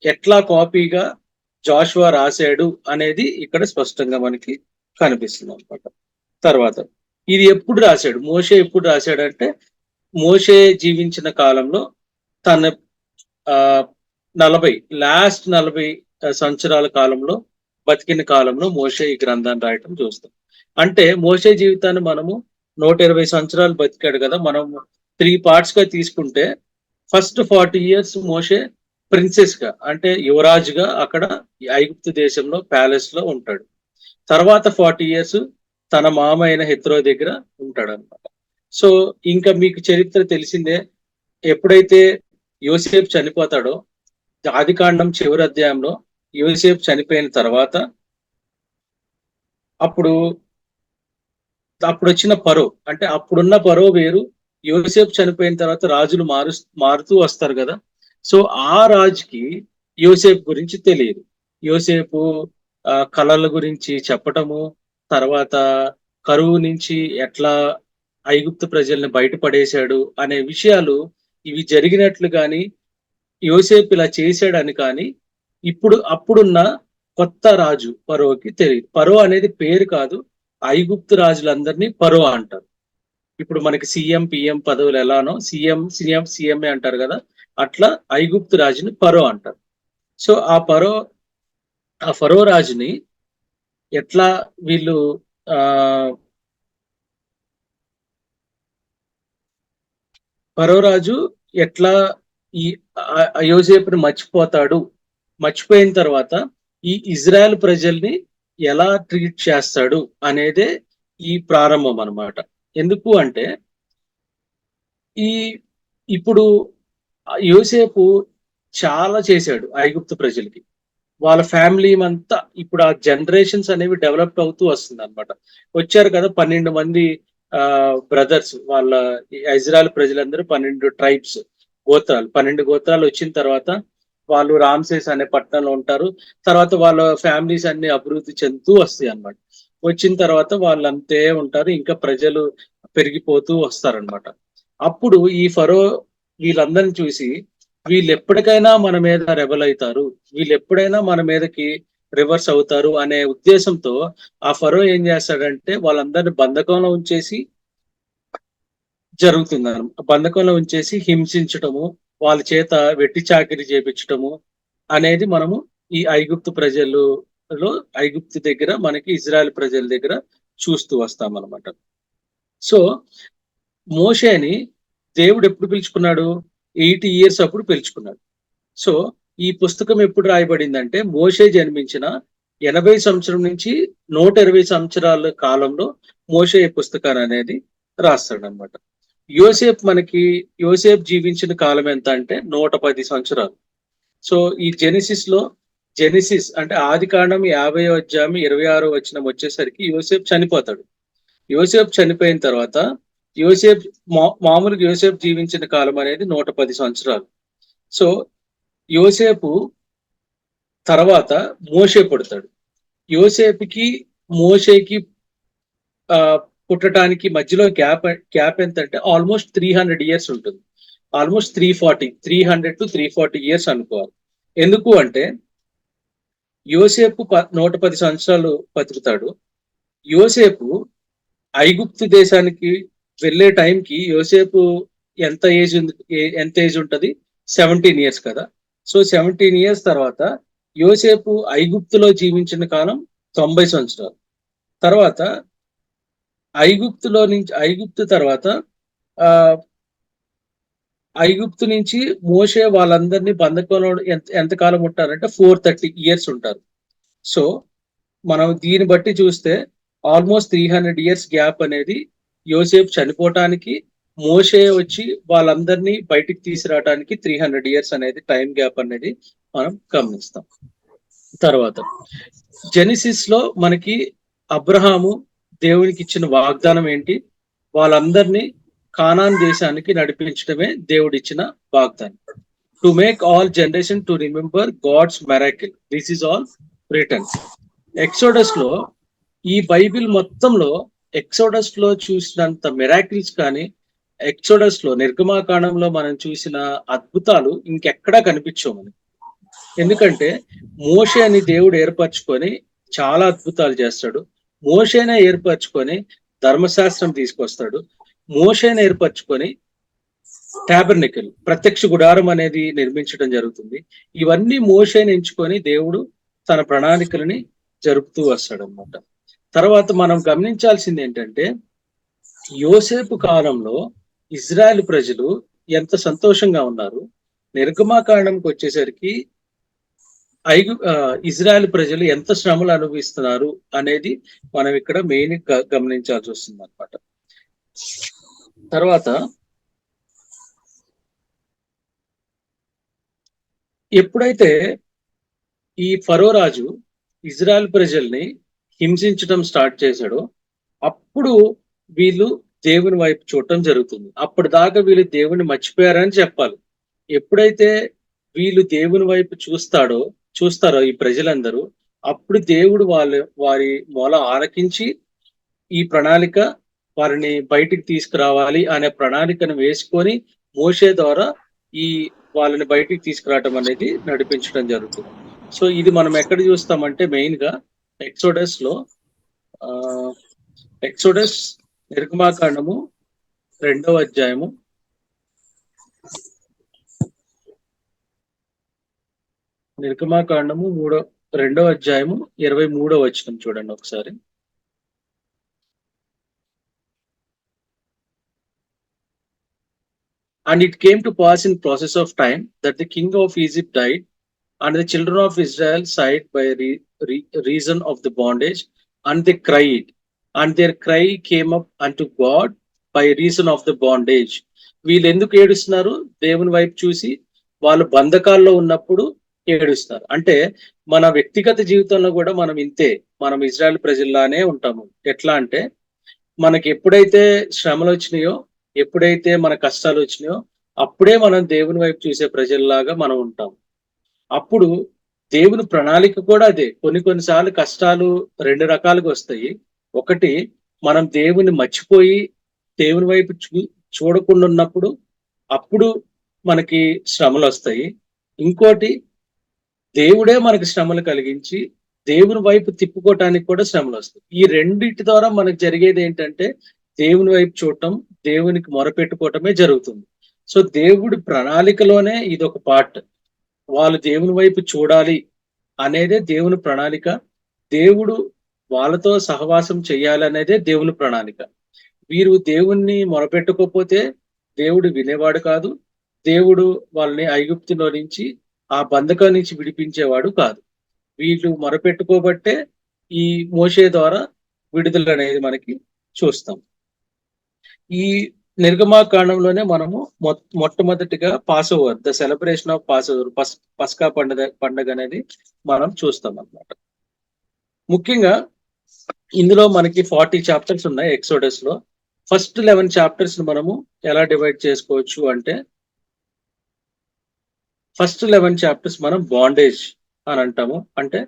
ఎట్లా కాపీగా జాషువా రాశాడు అనేది ఇక్కడ స్పష్టంగా మనకి కనిపిస్తుంది అనమాట. తర్వాత ఇది ఎప్పుడు రాశాడు, మోషే ఎప్పుడు రాశాడంటే మోషే జీవించిన కాలంలో తన 40 సంవత్సరాల కాలంలో బతికిన కాలంలో మోషే ఈ గ్రంథాన్ని రాయటం చూస్తాం. అంటే మోషే జీవితాన్ని మనము 120 సంవత్సరాలు బతికాడు కదా, మనం 3 parts గా తీసుకుంటే ఫస్ట్ 40 years మోషే ప్రిన్సెస్ గా అంటే యువరాజుగా అక్కడ ఐగుప్తు దేశంలో ప్యాలెస్ లో ఉంటాడు. తర్వాత 40 years తన మామ అయిన హెత్రో దగ్గర ఉంటాడు అనమాట. సో ఇంకా మీకు చరిత్ర తెలిసిందే, ఎప్పుడైతే యోసేపు చనిపోతాడో ఆదికాండం చివరి అధ్యాయంలో యోసేపు చనిపోయిన తర్వాత అప్పుడు వచ్చిన పరో, అంటే అప్పుడున్న పరో వేరు, యోసేపు చనిపోయిన తర్వాత రాజులు మారుతూ వస్తారు కదా. సో ఆ రాజుకి యోసేపు గురించి తెలియదు. యోసేపు కళల గురించి చెప్పటము, తర్వాత కరువు నుంచి ఎట్లా ఐగుప్తు ప్రజల్ని బయటపడేశాడు అనే విషయాలు ఇవి జరిగినట్లు కానీ యోసేపు ఇలా చేశాడని కానీ అప్పుడున్న కొత్త రాజు పరోకి తెలియదు. పరో అనేది పేరు కాదు, ఐగుప్తు రాజులందరినీ పరో అంటారు. ఇప్పుడు మనకి సీఎం పిఎం పదవులు ఎలానో సీఎంఏ అంటారు కదా, అట్లా ఐగుప్తు రాజుని పరో అంటారు. సో ఆ ఫరో రాజుని ఎట్లా వీళ్ళు ఫరో రాజు ఎట్లా ఈ యోసేపుని మర్చిపోయిన తర్వాత ఈ ఇజ్రాయెల్ ప్రజల్ని ఎలా ట్రీట్ చేస్తాడు అనేదే ఈ ప్రారంభం అన్నమాట. ఎందుకు అంటే ఇప్పుడు యోసేపు చాలా చేశాడు ఐగుప్తు ప్రజలకి, వాళ్ళ ఫ్యామిలీ అంతా. ఇప్పుడు ఆ జనరేషన్స్ అనేవి డెవలప్ అవుతూ వస్తుంది అనమాట. వచ్చారు కదా 12 మంది బ్రదర్స్, వాళ్ళ ఇజ్రాయెల్ ప్రజలందరూ 12 ట్రైబ్స్, గోత్రాలు, 12 గోత్రాలు వచ్చిన తర్వాత వాళ్ళు రామ్సేస్ అనే పట్టణంలో ఉంటారు. తర్వాత వాళ్ళ ఫ్యామిలీస్ అన్ని అభివృద్ధి చెందుతూ వస్తాయి అన్నమాట. వచ్చిన తర్వాత వాళ్ళు అంతే ఉంటారు, ఇంకా ప్రజలు పెరిగిపోతూ వస్తారనమాట. అప్పుడు ఈ ఫరో వీళ్ళందరిని చూసి వీళ్ళు ఎప్పటికైనా మన మీద రెబల్ అవుతారు, వీళ్ళు ఎప్పుడైనా మన మీదకి రివర్స్ అవుతారు అనే ఉద్దేశంతో ఆ ఫరో ఏం చేస్తాడంటే వాళ్ళందరిని బంధకంలో ఉంచేసి బంధకంలో ఉంచేసి హింసించటము, వాళ్ళ చేత వెట్టి చాకిరీ చేపించటము అనేది మనము ఈ ఐగుప్తు దగ్గర మనకి ఇజ్రాయెల్ ప్రజల దగ్గర చూస్తూ వస్తాం అనమాట. సో మోషేని దేవుడు ఎప్పుడు పిలుచుకున్నాడు? 80 years అప్పుడు పిలుచుకున్నాడు. సో ఈ పుస్తకం ఎప్పుడు రాయబడిందంటే మోషే జన్మించిన 80 సంవత్సరం నుంచి 120 సంవత్సరాల కాలంలో మోషే ఈ పుస్తకాన్ని అనేది రాస్తాడు అనమాట. యోసేపు జీవించిన కాలం ఎంత అంటే 110 సంవత్సరాలు. సో ఈ జెనిసిస్ అంటే ఆది కాండం 50వ అధ్యాయం 26వ వచనం వచ్చేసరికి యోసేపు చనిపోతాడు. యోసేపు చనిపోయిన తర్వాత మామూలుగా యోసేపు జీవించిన కాలం అనేది 110 సంవత్సరాలు. సో యోసేపు తర్వాత మోషే పుడతాడు. మోషేకి పుట్టడానికి మధ్యలో గ్యాప్ ఎంత అంటే ఆల్మోస్ట్ 300 years ఉంటుంది. ఆల్మోస్ట్ 300 to 340 years అనుకోవాలి. ఎందుకు అంటే యోసేపు 110 సంవత్సరాలు బతుకుతాడు. యోసేపు ఐగుప్తు దేశానికి వెళ్ళే టైంకి యోసేపు ఎంత ఏజ్ ఉంటది? 17 years కదా. సో 17 years తర్వాత యోసేపు ఐగుప్తులో జీవించిన కాలం 90 సంవత్సరాలు. తర్వాత ఐగుప్తు నుంచి మోషే వాళ్ళందరినీ బంధకంలో ఎంతకాలం ఉంటారంటే 430 years ఉంటారు. సో మనం దీన్ని బట్టి చూస్తే ఆల్మోస్ట్ 300 years గ్యాప్ అనేది యోసేపు చనిపోవటానికి, మోషే వచ్చి వాళ్ళందరినీ బయటికి తీసుకురావడానికి 300 years అనేది టైం గ్యాప్ అనేది మనం గమనిస్తాం. తర్వాత జెనిసిస్ లో మనకి అబ్రహాము దేవునికి ఇచ్చిన వాగ్దానం ఏంటి? వాళ్ళందరినీ కానాన్ దేశానికి నడిపించడమే దేవుడిచ్చిన వాగ్దానం. To make all generation to remember God's miracle, this is all return. Exodus లో, ఈ బైబిల్ మొత్తంలో ఎక్సోడస్ లో చూసినంత మిరాకిల్స్ కానీ, ఎక్సోడస్ లో నిర్గమాకాండంలో మనం చూసిన అద్భుతాలు ఇంకెక్కడా కనిపించవు మనకి. ఎందుకంటే మోషేని దేవుడు ఏర్పరచుకొని చాలా అద్భుతాలు చేస్తాడు. మోషేనే ఏర్పరచుకొని ధర్మశాస్త్రం తీసుకొస్తాడు. మోషేని ఏర్పరచుకొని టాబర్నికల్, ప్రత్యక్ష గుడారం అనేది నిర్మించడం జరుగుతుంది. ఇవన్నీ మోషేని ఎంచుకొని దేవుడు తన ప్రణాళికలని జరుపుతూ వస్తాడు అన్నమాట. తర్వాత మనం గమనించాల్సింది ఏంటంటే యోసేపు కాలంలో ఇజ్రాయెల్ ప్రజలు ఎంత సంతోషంగా ఉన్నారు. నిర్గమాకాండంకి వచ్చేసరికి ఇజ్రాయెల్ ప్రజలు ఎంత శ్రమలు అనుభవిస్తున్నారు అనేది మనం ఇక్కడ మెయిన్ గమనించాల్సి వస్తుంది అన్నమాట. తర్వాత ఎప్పుడైతే ఈ ఫరో రాజు ఇజ్రాయెల్ ప్రజల్ని హింసించడం స్టార్ట్ చేశాడో అప్పుడు వీళ్ళు దేవుని వైపు చూడటం జరుగుతుంది. అప్పటిదాకా వీళ్ళు దేవుని మర్చిపోయారని చెప్పాలి. ఎప్పుడైతే వీళ్ళు దేవుని వైపు చూస్తారో ఈ ప్రజలందరూ, అప్పుడు దేవుడు వారి మొల ఆలకించి ఈ ప్రణాళిక వారిని బయటికి తీసుకురావాలి అనే ప్రణాళికను వేసుకొని మోషే ద్వారా ఈ వాళ్ళని బయటికి తీసుకురావటం అనేది నడిపించడం జరుగుతుంది. సో ఇది మనం ఎక్కడ చూస్తామంటే మెయిన్ గా ఎక్సోడస్ నిర్గమాకాండము 2వ అధ్యాయము నిర్గమాకాండము 2వ అధ్యాయము 23వ వచనం చూడండి ఒకసారి. And it came to pass in process of time that the king of Egypt died, and the children of Israel sighed by reason of the bondage, and they cried, and their cry came up unto God by reason of the bondage. వీళ్ళు ఎందుకు ఏడుస్తున్నారు? దేవుని వైపు చూసి వాళ్ళు బంధకాల్లో ఉన్నప్పుడు ఏడుస్తారు. అంటే మన వ్యక్తిగత జీవితంలో కూడా మనం ఇంతే, మనం ఇజ్రాయెల్ ప్రజల్లానే ఉంటాము. ఎట్లా అంటే మనకి ఎప్పుడైతే శ్రమలు వచ్చినాయో, ఎప్పుడైతే మన కష్టాలు వచ్చినాయో అప్పుడే మనం దేవుని వైపు చూసే ప్రజల్లాగా మనం ఉంటాం. అప్పుడు దేవుని ప్రణాళిక కూడా అదే. కొన్నిసార్లు కష్టాలు 2 రకాలుగా వస్తాయి. ఒకటి, మనం దేవుని మర్చిపోయి దేవుని వైపు చూడకుండా ఉన్నప్పుడు అప్పుడు మనకి శ్రమలు వస్తాయి. ఇంకోటి దేవుడే మనకి శ్రమలు కలిగించి దేవుని వైపు తిప్పుకోవటానికి కూడా శ్రమలు వస్తాయి. ఈ రెండిటి ద్వారా మనకు జరిగేది ఏంటంటే దేవుని వైపు చూడటం, దేవునికి మొరపెట్టుకోవటమే జరుగుతుంది. సో దేవుడి ప్రణాళికలోనే ఇదొక పార్ట్. వాళ్ళు దేవుని వైపు చూడాలి అనేదే దేవుని ప్రణాళిక. దేవుడు వాళ్ళతో సహవాసం చేయాలి అనేదే దేవుని ప్రణాళిక. వీరు దేవుణ్ణి మొరపెట్టుకోకపోతే దేవుడు వినేవాడు కాదు. దేవుడు వాళ్ళని ఐగుప్తులో నుంచి ఆ బంధకం నుంచి విడిపించేవాడు కాదు. వీళ్ళు మొరపెట్టుకోబట్టే ఈ మోషే ద్వారా విడుదల అనేది మనకి చూస్తాం. ఈ నిర్గమాకాండంలోనే మనము మొట్టమొదటిగా pass over, the celebration of pass over, పస్కా పండుగ అనేది మనం చూస్తాం అన్నమాట. ముఖ్యంగా ఇందులో మనకి 40 చాప్టర్స్ ఉన్నాయి ఎక్సోడస్ లో. ఫస్ట్ 11 చాప్టర్స్ మనము ఎలా డివైడ్ చేసుకోవచ్చు అంటే, ఫస్ట్ 11 చాప్టర్స్ మనం బాండేజ్ అని అంటాము, అంటే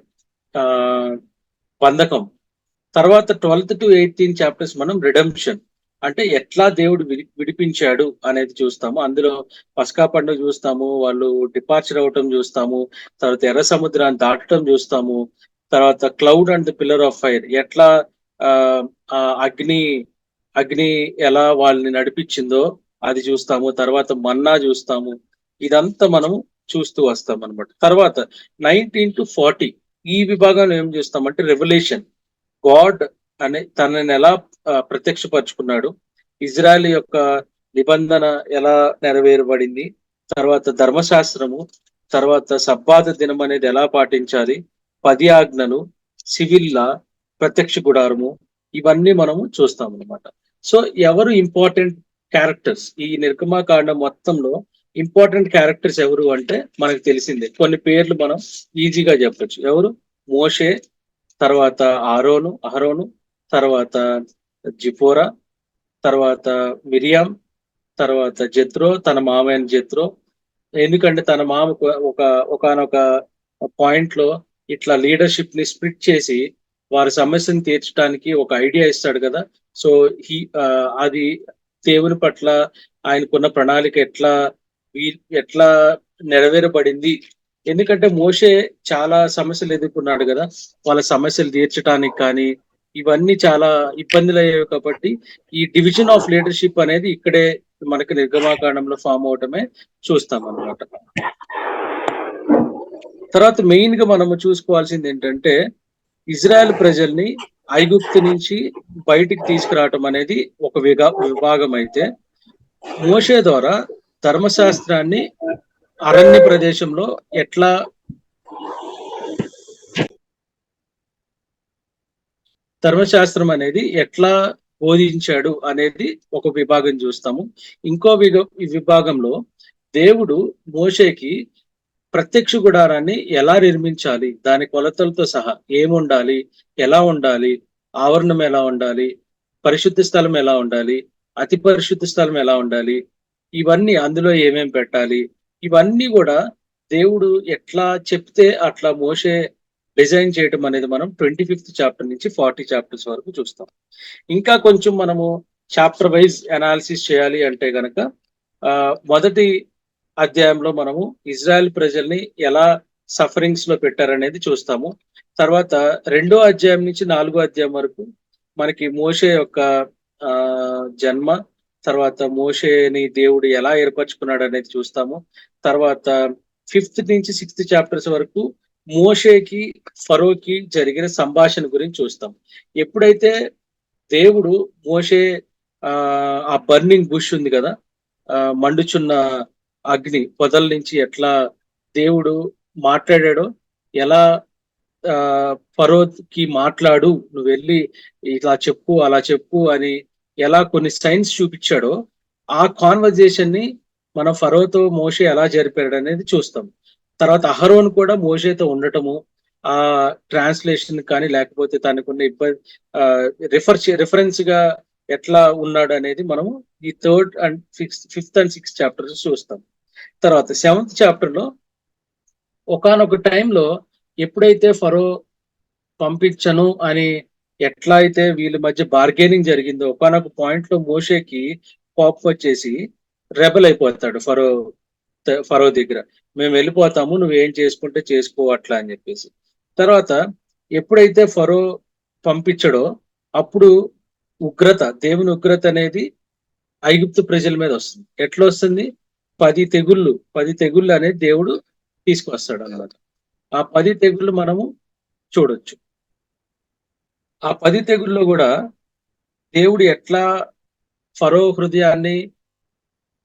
బంధకం. తర్వాత 12th to 18 చాప్టర్స్ మనం రిడెంప్షన్, అంటే ఎట్లా దేవుడు విడిపించాడు అనేది చూస్తాము. అందులో పస్కా పండుగ చూస్తాము, వాళ్ళు డిపార్చర్ అవ్వటం చూస్తాము, తర్వాత ఎర్ర సముద్రాన్ని దాటడం చూస్తాము, తర్వాత cloud and the pillar of fire, ఎట్లా ఆ అగ్ని ఎలా వాళ్ళని నడిపించిందో అది చూస్తాము. తర్వాత మన్నా చూస్తాము. ఇదంతా మనము చూస్తూ వస్తాం అనమాట. తర్వాత 19 to 40 ఈ విభాగంలో ఏం చూస్తామంటే రెవల్యూషన్, గాడ్ అనే తనని ఎలా ప్రత్యక్షపరుచుకున్నాడు, ఇజ్రాయెల్ యొక్క నిబంధన ఎలా నెరవేరబడింది, తర్వాత ధర్మశాస్త్రము, తర్వాత సబ్బాతు దినం అనేది ఎలా పాటించాలి, 10 ఆజ్ఞలు, సివిల్ లా, ప్రత్యక్ష గుడారము, ఇవన్నీ మనము చూస్తాం అనమాట. సో ఎవరు ఇంపార్టెంట్ క్యారెక్టర్స్ ఈ నిర్గమాకాండం మొత్తంలో ఇంపార్టెంట్ క్యారెక్టర్స్ ఎవరు అంటే మనకు తెలిసిందే. కొన్ని పేర్లు మనం ఈజీగా చెప్పొచ్చు. ఎవరు? మోషే, తర్వాత అహరోను, తర్వాత జిపోరా, తర్వాత మిరియాం, తర్వాత జెత్రో, తన మామయ్య జెత్రో. ఎందుకంటే తన మామ ఒకనొక పాయింట్ లో ఇట్లా లీడర్షిప్ ని స్ప్లిట్ చేసి వారి సమస్యను తీర్చడానికి ఒక ఐడియా ఇస్తాడు కదా. సో అది దేవుని పట్ల ఆయనకున్న ప్రణాళిక ఎట్లా నెరవేరబడింది. ఎందుకంటే మోషే చాలా సమస్యలు ఎదుర్కొన్నాడు కదా, వాళ్ళ సమస్యలు తీర్చడానికి కానీ ఇవన్నీ చాలా ఇబ్బందులు అయ్యాయి. కాబట్టి ఈ డివిజన్ ఆఫ్ లీడర్షిప్ అనేది ఇక్కడే మనకి నిర్గమాకాండంలో ఫామ్ అవటమే చూస్తాం అన్నమాట. తర్వాత మెయిన్ గా మనము చూసుకోవాల్సింది ఏంటంటే ఇజ్రాయెల్ ప్రజల్ని ఐగుప్తు నుంచి బయటికి తీసుకురావటం అనేది ఒక విభాగం అయితే, మోషే ద్వారా ధర్మశాస్త్రాన్ని అరణ్య ప్రదేశంలో ఎట్లా ధర్మశాస్త్రం అనేది ఎట్లా బోధించాడు అనేది ఒక విభాగం చూస్తాము. ఇంకో విభాగంలో దేవుడు మోషేకి ప్రత్యక్ష గుడారాన్ని ఎలా నిర్మించాలి, దాని కొలతలతో సహా ఏముండాలి, ఎలా ఉండాలి, ఆవరణం ఎలా ఉండాలి, పరిశుద్ధ స్థలం ఎలా ఉండాలి, అతి పరిశుద్ధ స్థలం ఎలా ఉండాలి, ఇవన్నీ అందులో ఏమేం పెట్టాలి, ఇవన్నీ కూడా దేవుడు ఎట్లా చెప్తే అట్లా మోషే డిజైన్ చేయటం అనేది మనం 25th చాప్టర్ నుంచి 40 చాప్టర్స్ వరకు చూస్తాం. ఇంకా కొంచెం మనము చాప్టర్ వైజ్ అనాలిసిస్ చేయాలి అంటే గనక మొదటి అధ్యాయంలో మనము ఇజ్రాయెల్ ప్రజల్ని ఎలా సఫరింగ్స్ లో పెట్టారనేది చూస్తాము. తర్వాత 2వ అధ్యాయం నుంచి 4వ అధ్యాయం వరకు మనకి మోషే యొక్క జన్మ, తర్వాత మోషేని దేవుడు ఎలా ఏర్పరచుకున్నాడు అనేది చూస్తాము. తర్వాత 5th నుంచి 6th చాప్టర్స్ వరకు మోషేకి ఫరోకి జరిగిన సంభాషణ గురించి చూస్తాం. ఎప్పుడైతే దేవుడు మోషే ఆ బర్నింగ్ బుష్ ఉంది కదా, మండుచున్న అగ్ని పొదల నుంచి ఎట్లా దేవుడు మాట్లాడాడో, ఎలా ఫరోకి మాట్లాడు, నువ్వు వెళ్ళి ఇలా చెప్పు అలా చెప్పు అని ఎలా కొన్ని సైన్స్ చూపించాడో, ఆ కాన్వర్జేషన్ ని మనం ఫరోతో మోషే ఎలా జరిపాడు అనేది చూస్తాం. తర్వాత అహరోన్ కూడా మోషేతో ఉండటము, ఆ ట్రాన్స్లేషన్ కానీ లేకపోతే తనకున్న ఇబ్బంది రిఫరెన్స్ గా ఎట్లా ఉన్నాడు అనేది మనము ఈ 3rd and 5th and 6th chapters చూస్తాం. తర్వాత 7th చాప్టర్ లో ఒకానొక టైంలో ఎప్పుడైతే ఫరో పంపించను అని ఎట్లా అయితే వీళ్ళ మధ్య బార్గెనింగ్ జరిగిందో, ఒకానొక పాయింట్ లో మోషేకి కోపం వచ్చేసి రెబల్ అయిపోతాడు ఫరో ఫరో దగ్గర, మేము వెళ్ళిపోతాము, నువ్వేం చేసుకుంటే చేసుకో అట్లా అని చెప్పేసి. తర్వాత ఎప్పుడైతే ఫరో పంపించడో అప్పుడు దేవుని ఉగ్రత అనేది ఐగుప్తు ప్రజల మీద వస్తుంది. ఎట్లా వస్తుంది? 10 తెగుళ్ళు అనేది దేవుడు తీసుకొస్తాడు అన్నమాట. ఆ 10 తెగుళ్ళు మనము చూడొచ్చు. ఆ 10 తెగుల్లో కూడా దేవుడు ఎట్లా ఫరో హృదయాన్ని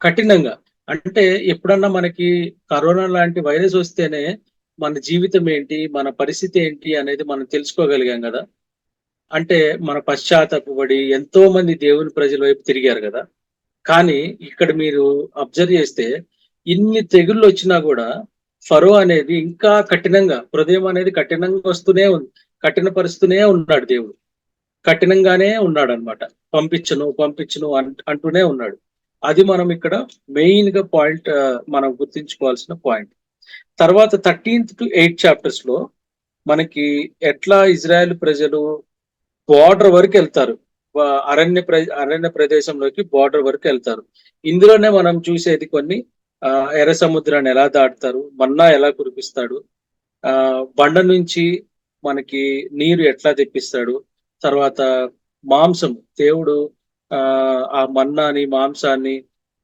కఠినంగా, అంటే ఎప్పుడన్నా మనకి కరోనా లాంటి వైరస్ వస్తేనే మన జీవితం ఏంటి, మన పరిస్థితి ఏంటి అనేది మనం తెలుసుకోగలిగాం కదా. అంటే మన పశ్చాత్తాపపడి ఎంతో మంది దేవుని ప్రజల వైపు తిరిగారు కదా. కానీ ఇక్కడ మీరు అబ్జర్వ్ చేస్తే ఇన్ని తెగుళ్ళు వచ్చినా కూడా ఫరో అనేది ఇంకా కఠినంగా, హృదయం అనేది కఠినంగా వస్తూనే ఉంది, కఠినపరుస్తూనే ఉన్నాడు దేవుడు. కఠినంగానే ఉన్నాడు అనమాట. పంపించును అంటూనే ఉన్నాడు. అది మనం ఇక్కడ మెయిన్ గా పాయింట్, మనం గుర్తించుకోవాల్సిన పాయింట్. తర్వాత 13th to 8th చాప్టర్స్ లో మనకి ఎట్లా ఇజ్రాయెల్ ప్రజలు బార్డర్ వరకు వెళ్తారు, అరణ్య ప్రదేశంలోకి బార్డర్ వరకు వెళ్తారు. ఇందులోనే మనం చూసేది కొన్ని ఎర్ర సముద్రాన్ని ఎలా దాటుతారు, మన్నా ఎలా కురిపిస్తాడు, బండ నుంచి మనకి నీరు ఎట్లా తెప్పిస్తాడు, తర్వాత మాంసం దేవుడు ఆ మన్నాని మాంసాన్ని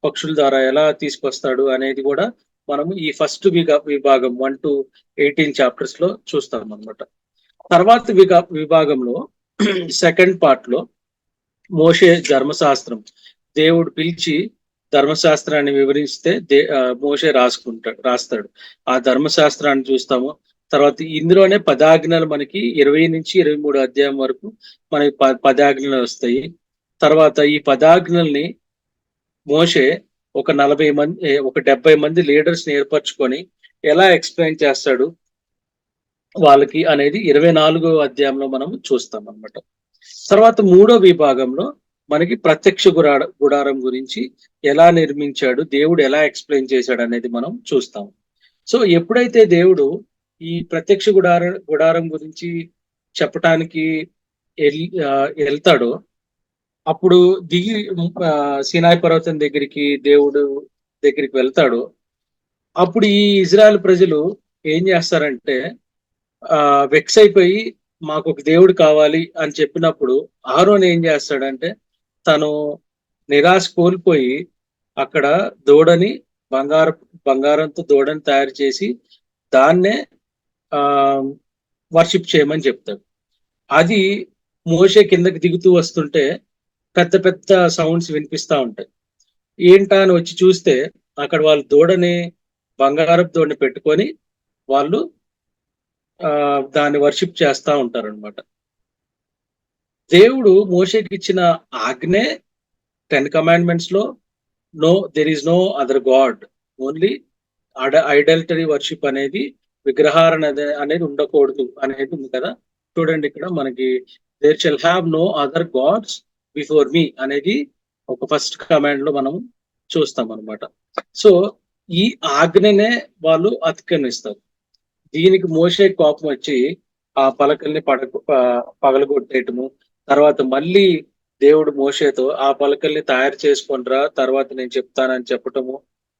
పక్షుల ద్వారా ఎలా తీసుకొస్తాడు అనేది కూడా మనము ఈ ఫస్ట్ విభాగం 1 to 18 చాప్టర్స్ లో చూస్తాం అన్నమాట. తర్వాత విభాగంలో సెకండ్ పార్ట్ లో మోషే ధర్మశాస్త్రం, దేవుడు పిలిచి ధర్మశాస్త్రాన్ని వివరిస్తే మోషే రాస్తాడు. ఆ ధర్మశాస్త్రాన్ని చూస్తాము. తర్వాత ఇందులోనే 10 ఆజ్ఞలు మనకి 20 నుంచి 23 అధ్యాయం వరకు మనకి 10 ఆజ్ఞలు వస్తాయి. తర్వాత ఈ 10 ఆజ్ఞల్ని మోషే ఒక 70 మంది లీడర్స్ ని ఏర్పరచుకొని ఎలా ఎక్స్ప్లెయిన్ చేస్తాడు వాళ్ళకి అనేది 24వ అధ్యాయంలో మనం చూస్తాం అన్నమాట. తర్వాత 3వ విభాగంలో మనకి ప్రత్యక్ష గుడారం గురించి ఎలా నిర్మించాడు, దేవుడు ఎలా ఎక్స్ప్లెయిన్ చేశాడు అనేది మనం చూస్తాం. సో ఎప్పుడైతే దేవుడు ఈ ప్రత్యక్ష గుడారం గురించి చెప్పటానికి వెళ్తాడో అప్పుడు దిగి సీనాయి పర్వతం దేవుడు దగ్గరికి వెళ్తాడు. అప్పుడు ఈ ఇజ్రాయెల్ ప్రజలు ఏం చేస్తారంటే వెక్స్ అయిపోయి మాకు ఒక దేవుడు కావాలి అని చెప్పినప్పుడు అహరోన్ ఏం చేస్తాడంటే తను నిరాశ కోల్పోయి అక్కడ దూడని బంగారంతో దూడని తయారు చేసి దాన్నే వర్షిప్ చేయమని చెప్తాడు. అది మోషే కిందకి దిగుతూ వస్తుంటే పెద్ద పెద్ద సౌండ్స్ వినిపిస్తా ఉంటాయి. ఏంటా అని వచ్చి చూస్తే అక్కడ వాళ్ళు బంగారపు దూడని పెట్టుకొని వాళ్ళు దాన్ని వర్షిప్ చేస్తా ఉంటారు అనమాట. దేవుడు మోషేకి ఇచ్చిన ఆజ్ఞే 10 కమాండ్మెంట్స్ లో there is no other God, only idolatry worship అనేది, విగ్రహారణ అనేది ఉండకూడదు అనేది ఉంది కదా. చూడండి ఇక్కడ మనకి there shall have no other gods before me అనేది ఒక ఫస్ట్ కమాండ్ లో మనం చూస్తాం అనమాట. సో ఈ ఆజ్ఞనే వాళ్ళు అతిక్రమిస్తారు. దీనికి మోషే కోపం వచ్చి ఆ పలకల్ని పగలగొట్టేయటము, తర్వాత మళ్ళీ దేవుడు మోషేతో ఆ పలకల్ని తయారు చేసుకుంటారా, తర్వాత నేను చెప్తానని చెప్పటము,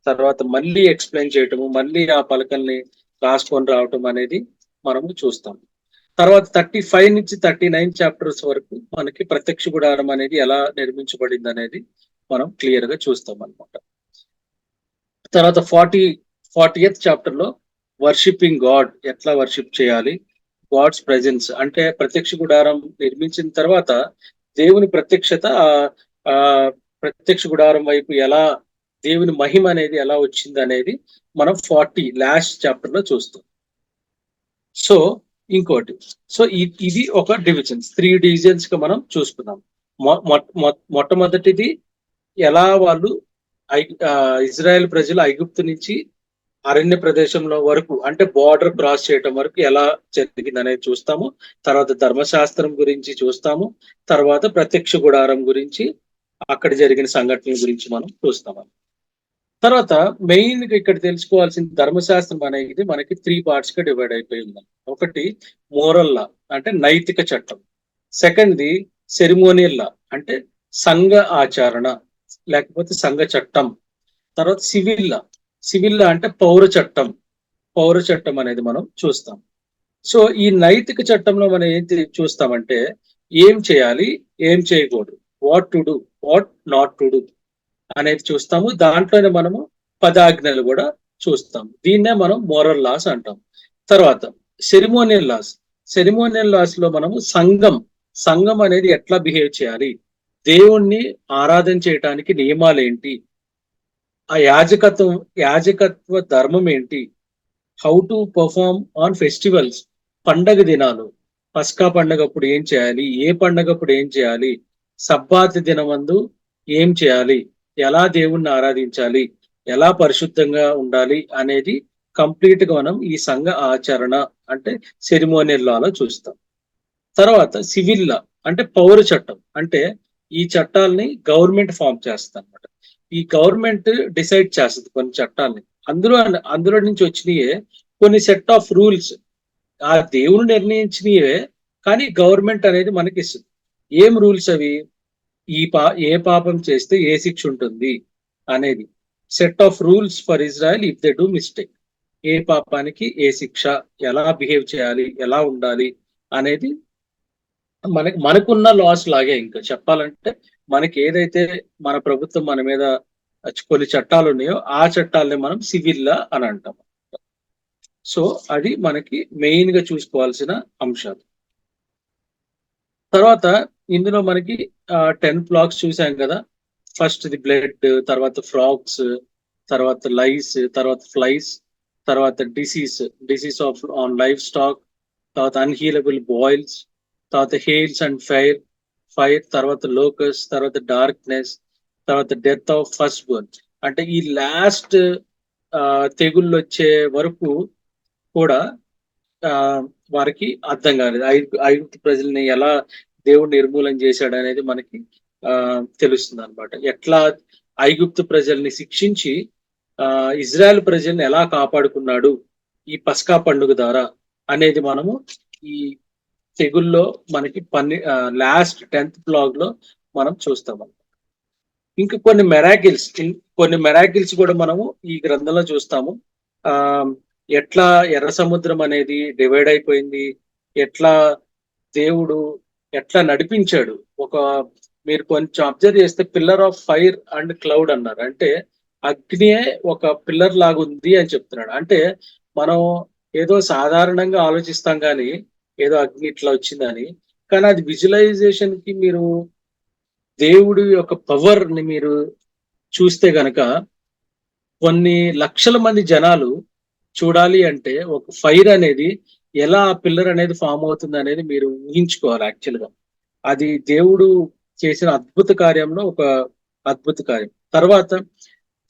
తర్వాత మళ్ళీ ఎక్స్ప్లెయిన్ చేయటము, మళ్ళీ ఆ పలకల్ని రాసుకొని రావటం అనేది మనము చూస్తాం. తర్వాత 35 నుంచి 39 చాప్టర్స్ వరకు మనకి ప్రత్యక్ష గుడారం అనేది ఎలా నిర్మించబడింది అనేది మనం క్లియర్ గా చూస్తాం అనమాట. తర్వాత 40th చాప్టర్ లో వర్షిపింగ్ గాడ్, ఎట్లా వర్షిప్ చేయాలి, గాడ్స్ ప్రెజెన్స్ అంటే ప్రత్యక్ష గుడారం నిర్మించిన తర్వాత దేవుని ప్రత్యక్షత ప్రత్యక్ష గుడారం వైపు ఎలా, దేవుని మహిమ అనేది ఎలా వచ్చింది అనేది మనం 40 లాస్ట్ చాప్టర్ లో చూస్తాం. సో ఇంకోటి, సో ఇది ఒక డివిజన్స్, 3 డివిజన్స్ గా మనం చూసుకున్నాం. మొట్టమొదటిది ఎలా వాళ్ళు ఇజ్రాయెల్ ప్రజలు ఐగుప్తు నుంచి అరణ్య ప్రదేశంలో వరకు, అంటే బార్డర్ క్రాస్ చేయటం వరకు ఎలా జరిగింది అనేది చూస్తాము. తర్వాత ధర్మశాస్త్రం గురించి చూస్తాము. తర్వాత ప్రత్యక్ష గుడారం గురించి, అక్కడ జరిగిన సంఘటనల గురించి మనం చూస్తాము. తర్వాత మెయిన్ గా ఇక్కడ తెలుసుకోవాల్సిన ధర్మశాస్త్రం అనేది మనకి 3 parts గా డివైడ్ అయిపోయింది. ఒకటి మోరల్ లా అంటే నైతిక చట్టం, సెకండ్ది సెరిమోనియల్ లా అంటే సంఘ ఆచరణ లేకపోతే సంఘ చట్టం, తర్వాత సివిల్ లా సివిల్ లా అంటే పౌర చట్టం అనేది మనం చూస్తాం. సో ఈ నైతిక చట్టంలో మనం చూస్తామంటే ఏం చేయాలి, ఏం చేయకూడదు, what to do, what not to do అనేది చూస్తాము. దాంట్లోనే మనము 10 ఆజ్ఞలు కూడా చూస్తాం. దీన్నే మనం మోరల్ లాస్ అంటాం. తర్వాత సెరిమోనియల్ లాస్ లో మనము సంఘం అనేది ఎట్లా బిహేవ్ చేయాలి, దేవుణ్ణి ఆరాధన చేయటానికి నియమాలు ఏంటి, ఆ యాజకత్వ ధర్మం ఏంటి, how to perform on festivals, పండగ దినాలు, పస్కా పండగప్పుడు ఏం చేయాలి, ఏ పండగప్పుడు ఏం చేయాలి, సబ్బాత్ దినమందు ఏం చేయాలి, ఎలా దేవుణ్ణి ఆరాధించాలి, ఎలా పరిశుద్ధంగా ఉండాలి అనేది కంప్లీట్ గా మనం ఈ సంఘ ఆచరణ అంటే సెరిమోనియల్ లాలో చూస్తాం. తర్వాత సివిల్ లా అంటే పౌర చట్టం, అంటే ఈ చట్టాలని గవర్నమెంట్ ఫామ్ చేస్తుంది అనమాట. ఈ గవర్నమెంట్ డిసైడ్ చేస్తుంది కొన్ని చట్టాలని. అందులో నుంచి వచ్చినాయే కొన్ని సెట్ ఆఫ్ రూల్స్, ఆ దేవుడు నిర్ణయించినవే కానీ గవర్నమెంట్ అనేది మనకి ఇస్తుంది. ఏం రూల్స్ అవి, ఏ పాపం చేస్తే ఏ శిక్ష ఉంటుంది అనేది set of rules for Israel if they do mistake. ఏ పాపానికి ఏ శిక్ష, ఎలా బిహేవ్ చేయాలి, ఎలా ఉండాలి అనేది మనకున్న లాస్ లాగే. ఇంకా చెప్పాలంటే మనకి ఏదైతే మన ప్రభుత్వం మన మీద కొన్ని చట్టాలు ఉన్నాయో ఆ చట్టాలని మనం సివిల్ లా అని అంటాం. సో అది మనకి మెయిన్ గా చూసుకోవాల్సిన అంశాలు. తర్వాత ఇందులో మనకి 10 ప్లాగ్స్ చూసాం కదా. ఫస్ట్ ది బ్లడ్, తర్వాత ఫ్రాగ్స్, తర్వాత లైస్, తర్వాత ఫ్లైస్, తర్వాత డిసీజ్ ఆన్ లైఫ్ స్టాక్, తర్వాత అన్హీలబుల్ బాయిల్స్, తర్వాత హెయిల్స్ అండ్ ఫైర్, తర్వాత లోకస్, తర్వాత డార్క్నెస్, తర్వాత డెత్ ఆఫ్ ఫస్ట్ బోర్న్. అంటే ఈ లాస్ట్ తెగుళ్ళు వచ్చే వరకు కూడా వారికి అర్థం కాలేదు ఐగుప్తు ప్రజల్ని ఎలా దేవుడు నిర్మూలన చేశాడు అనేది మనకి తెలుస్తుంది అనమాట. ఎట్లా ఐగుప్తు ప్రజల్ని శిక్షించి ఇజ్రాయెల్ ప్రజల్ని ఎలా కాపాడుకున్నాడు ఈ పస్కా పండుగ ద్వారా అనేది మనము ఈ తెగుల్లో మనకి లాస్ట్ 10th ప్లాగ్ లో మనం చూస్తాం. ఇంకా కొన్ని మెరాకిల్స్ కూడా మనము ఈ గ్రంథంలో చూస్తాము. ఎట్లా ఎర్ర సముద్రం అనేది డివైడ్ అయిపోయింది, ఎట్లా దేవుడు ఎట్లా నడిపించాడు. మీరు కొంచెం అబ్జర్వ్ చేస్తే pillar of fire and cloud అన్నారు, అంటే అగ్నియే ఒక పిల్లర్ లాగా ఉంది అని చెప్తున్నాడు. అంటే మనం ఏదో సాధారణంగా ఆలోచిస్తాం కానీ ఏదో అగ్ని ఇట్లా వచ్చిందని, కానీ అది విజువలైజేషన్ కి మీరు దేవుడి యొక్క పవర్ ని మీరు చూస్తే గనక కొన్ని లక్షల మంది జనాలు చూడాలి అంటే ఒక ఫైర్ అనేది ఎలా పిల్లర్ అనేది ఫామ్ అవుతుంది అనేది మీరు ఊహించుకోవాలి. యాక్చువల్ గా అది దేవుడు చేసిన అద్భుత కార్యంలో ఒక అద్భుత కార్యం. తర్వాత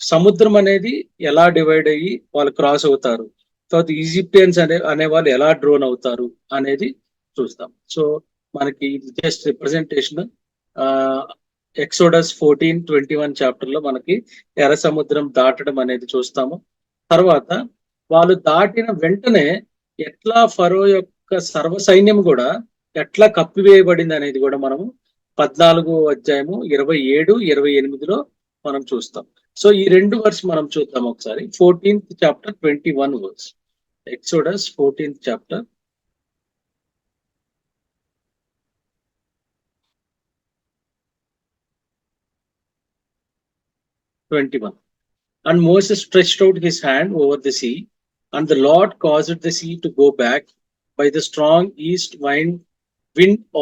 సముద్రం అనేది ఎలా డివైడ్ అయ్యి వాళ్ళు క్రాస్ అవుతారు, తర్వాత ఈజిప్టియన్స్ అనే వాళ్ళు ఎలా డ్రోన్ అవుతారు అనేది చూస్తాం. సో మనకి జస్ట్ రిప్రజెంటేషన్ ఎక్సోడస్ 14:21 చాప్టర్ లో మనకి ఎర్ర సముద్రం దాటడం అనేది చూస్తాము. తర్వాత వాళ్ళు దాటిన వెంటనే ఎట్లా ఫరో యొక్క సర్వ సైన్యం కూడా ఎట్లా కప్పివేయబడింది అనేది కూడా మనము 14వ అధ్యాయము 27-28లో మనం చూస్తాం. సో ఈ 2 వర్స్ మనం చూద్దాం ఒకసారి. 14th chapter 21 verse, Exodus 14th chapter 21. And Moses stretched out his hand over the sea, and the Lord caused the sea to go back by the strong east wind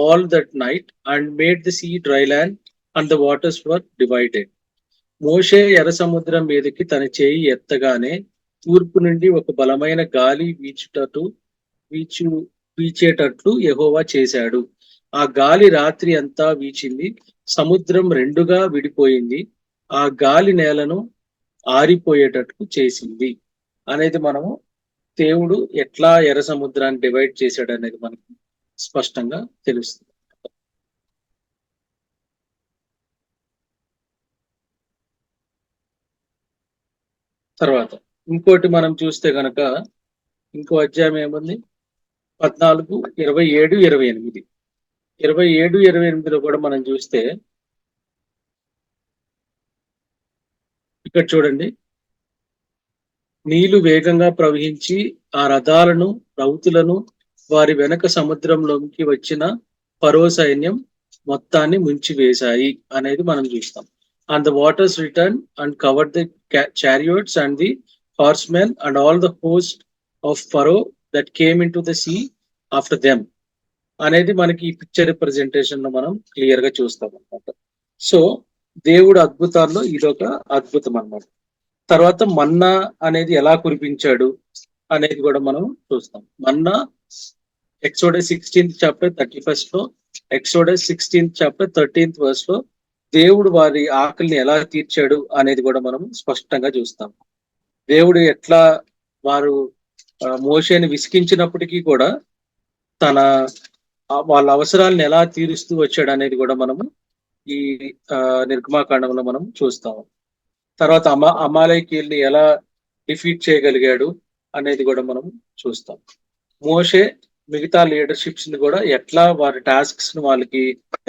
all that night, and made the sea dry land, and the waters were divided. మోషే ఎర్ర సముద్రం మీదకి తన చేయి ఎత్తగానే తూర్పు నుండి ఒక బలమైన గాలి వీచేటట్లు యెహోవా చేశాడు. ఆ గాలి రాత్రి అంతా వీచింది, సముద్రం రెండుగా విడిపోయింది, ఆ గాలి నేలను ఆరిపోయేటట్టు చేసింది అనేది మనము దేవుడు ఎట్లా ఎర్ర సముద్రాన్ని డివైడ్ చేశాడు అనేది మనకు స్పష్టంగా తెలుస్తుంది. తర్వాత ఇంకోటి మనం చూస్తే గనక ఇంకో అధ్యాయం ఏముంది, 14, 27, 28. 27, 28లో కూడా మనం చూస్తే ఇక్కడ చూడండి, నీళ్లు వేగంగా ప్రవహించి ఆ రథాలను రౌతులను వారి వెనక సముద్రంలోకి వచ్చిన ఫరో సైన్యం మొత్తాన్ని ముంచివేశాయి అనేది మనం చూస్తాం. And the waters return and covered the chariots and the horsemen and all the host of Pharaoh that came in to the sea after them అనేది మనకి ఈ పిక్చర్ రిప్రజెంటేషన్ లో మనం క్లియర్ గా చూస్తాం అనమాట. సో దేవుడు అద్భుతాల్లో ఇదొక అద్భుతం అన్నమాట. తర్వాత మన్నా అనేది ఎలా కురిపించాడు అనేది కూడా మనం చూస్తాం. మన్నా ఎక్సోడస్ 16th చాప్టర్ 31st లో, exodus 16th chapter 13th verse లో దేవుడు వారి ఆకలిని ఎలా తీర్చాడు అనేది కూడా మనం స్పష్టంగా చూస్తాం. దేవుడు ఎట్లా వారు మోషేని విసికించినప్పటికీ కూడా తన వాళ్ళ అవసరాలను ఎలా తీరుస్తూ వచ్చాడు అనేది కూడా మనము ఈ నిర్గమాకాండంలో మనం చూస్తాము. తర్వాత అమాలేకీయుల్ని ఎలా డిఫీట్ చేయగలిగాడు అనేది కూడా మనం చూస్తాం. మోషే మిగతా లీడర్షిప్స్ ని కూడా ఎట్లా వారి టాస్క్స్ ను వాళ్ళకి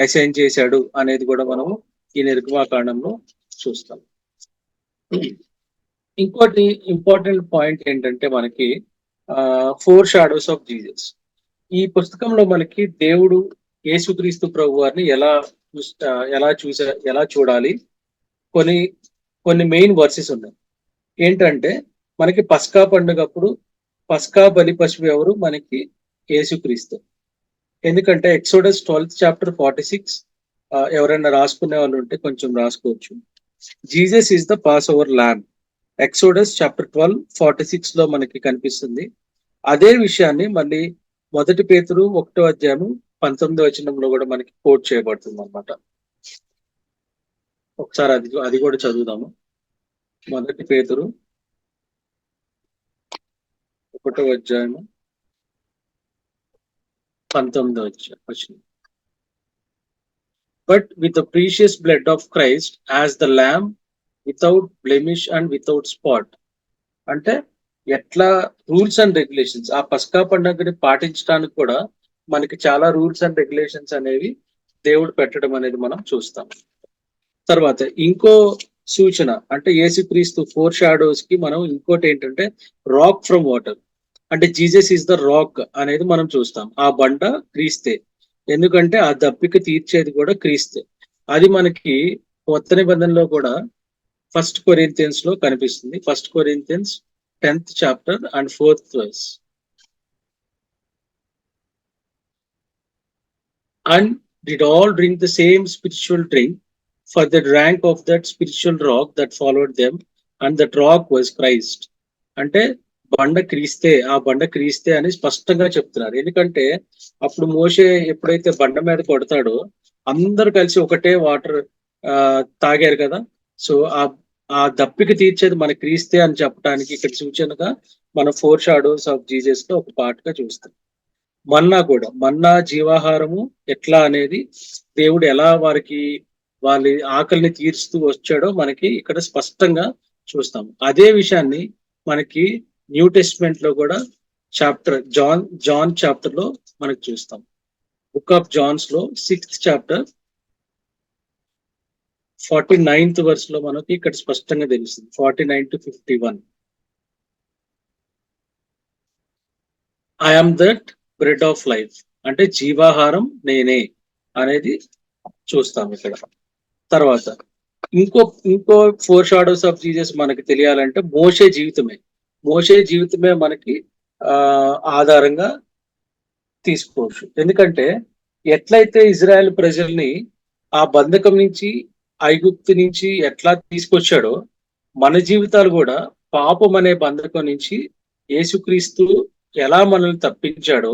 అసైన్ చేశాడు అనేది కూడా మనము ఈ నిర్గమాకాండంలో చూస్తాం. ఇంకోటి ఇంపార్టెంట్ పాయింట్ ఏంటంటే మనకి 4 షాడోస్ ఆఫ్ జీసస్. ఈ పుస్తకంలో మనకి దేవుడు యేసుక్రీస్తు ప్రభు వారిని ఎలా చూడాలి కొన్ని మెయిన్ వర్సెస్ ఉన్నాయి. ఏంటంటే మనకి పస్కా పండుగప్పుడు పస్కా బలి పశువు ఎవరు? మనకి యేసుక్రీస్తు. ఎందుకంటే ఎక్సోడస్ 12th చాప్టర్ 46 ఎవరైనా రాసుకునే వాళ్ళు ఉంటే కొంచెం రాసుకోవచ్చు. Jesus is the pass over ల్యామ్. Exodus chapter 12:46 లో మనకి కనిపిస్తుంది. అదే విషయాన్ని మళ్ళీ 1 పేతురు 1వ అధ్యాయం 19వ వచనంలో కూడా మనకి కోట్ చేయబడుతుంది అన్నమాట. ఒకసారి అది కూడా చదువుదాము. 1 పేతురు 1వ అధ్యాయం 19వ వచనం. But with the precious blood of Christ as the lamb without blemish and without spot. అంటే ఎట్లా రూల్స్ అండ్ రెగ్యులేషన్స్ ఆ పస్కా పండుగని పాటించడానికి కూడా మనకి చాలా రూల్స్ అండ్ రెగ్యులేషన్స్ అనేవి దేవుడు పెట్టడం అనేది మనం చూస్తాం. తర్వాత ఇంకో సూచన అంటే యేసుక్రీస్తు 4 షాడోస్ కి మనం ఇంకోటి ఏంటంటే రాక్ ఫ్రమ్ వాటర్. అంటే జీసస్ ఈస్ ద రాక్ అనేది మనం చూస్తాం. ఆ బండ క్రీస్తే, ఎందుకంటే ఆ దప్పిక తీర్చేది కూడా క్రీస్తే. అది మనకి కొత్త నిబంధనలో కూడా 1 కొరింథియన్స్ లో కనిపిస్తుంది. 1 Corinthians 10th chapter and 4th verse. And did all drink the same spiritual drink, for the drank of that spiritual rock that followed them, and that rock was Christ. అంటే బండ క్రీస్తే, ఆ బండ క్రీస్తే అని స్పష్టంగా చెప్తున్నారు. ఎందుకంటే అప్పుడు మోషే ఎప్పుడైతే బండ మీద కొడతాడో అందరు కలిసి ఒకటే వాటర్ తాగారు కదా. సో ఆ దప్పిక తీర్చేది మన క్రీస్తే అని చెప్పడానికి ఇక్కడ సూచనగా మన 4 షాడోస్ ఆఫ్ జీసస్ లో ఒక పార్ట్ గా చూస్తాం. మన్నా కూడా, మన్నా జీవాహారము ఎట్లా అనేది దేవుడు ఎలా వారికి వాళ్ళ ఆకలిని తీరుస్తూ వచ్చాడో మనకి ఇక్కడ స్పష్టంగా చూస్తాం. అదే విషయాన్ని మనకి న్యూ టెస్ట్మెంట్ లో కూడా జాన్ చాప్టర్ లో మనకి చూస్తాం. బుక్ ఆఫ్ జాన్స్ లో 6th చాప్టర్ 49th verse లో మనకి ఇక్కడ స్పష్టంగా తెలుస్తుంది. 49 to 51. I am that bread of life, అంటే జీవాహారం నేనే అనేది చూస్తాం ఇక్కడ. తర్వాత ఇంకో 4 షాడోస్ ఆఫ్ జీసస్ మనకి తెలియాలంటే మోషే జీవితమే మనకి ఆధారంగా తీసుకోవచ్చు. ఎందుకంటే ఎట్లయితే ఇజ్రాయెల్ ప్రజల్ని ఆ బంధకం నుంచి ఐగుప్తు నుంచి ఎట్లా తీసుకొచ్చాడో మన జీవితాలు కూడా పాపం అనే బంధకం నుంచి యేసుక్రీస్తు ఎలా మనల్ని తప్పించాడో,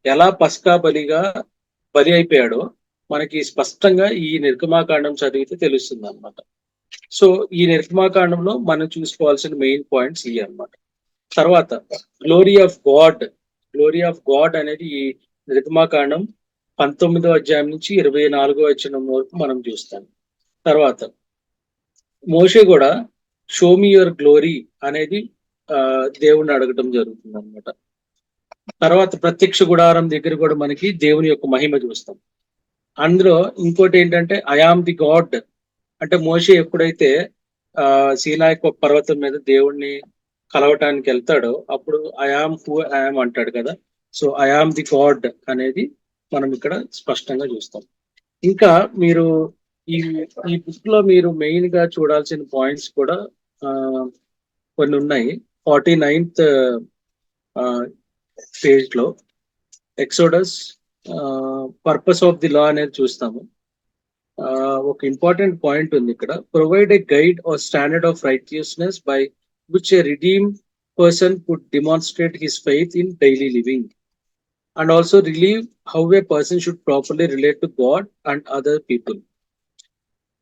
ఎలా పస్కా బలి అయిపోయాడో మనకి స్పష్టంగా ఈ నిర్గమాకాండం చదివితే తెలుస్తుంది అన్నమాట. సో ఈ నిర్గమాకాండంలో మనం చూసుకోవాల్సిన మెయిన్ పాయింట్స్ ఇవి అన్నమాట. తర్వాత గ్లోరీ ఆఫ్ గాడ్ అనేది ఈ నిర్గమాకాండం 19వ అధ్యాయం నుంచి 24వ వచనం వరకు మనం చూస్తాం. తర్వాత మోషే కూడా షో మీ యువర్ గ్లోరీ అనేది దేవుణ్ణి అడగటం జరుగుతుంది అనమాట. తర్వాత ప్రత్యక్ష గుడారం దగ్గర కూడా మనకి దేవుని యొక్క మహిమ చూస్తాం. అందులో ఇంకోటి ఏంటంటే ఐ ఆమ్ ది గాడ్, అంటే మోషే ఎప్పుడైతే సీనాయి పర్వతం మీద దేవుణ్ణి కలవటానికి వెళ్తాడో అప్పుడు I am who I am అంటాడు కదా. So I am the God అనేది మనం ఇక్కడ స్పష్టంగా చూస్తాం. ఇంకా మీరు ఈ ఈ బుక్ లో మీరు మెయిన్ గా చూడాల్సిన పాయింట్స్ కూడా ఆ, కొన్ని ఉన్నాయి. 49th పేజ్ లో exodus purpose of the law అనేది చూస్తాము. ఒక ఇంపార్టెంట్ పాయింట్ ఉంది ఇక్కడ. Provide a guide or standard of righteousness by which a redeem person could demonstrate his faith in daily living and also reveal how a person should properly relate to God and other people.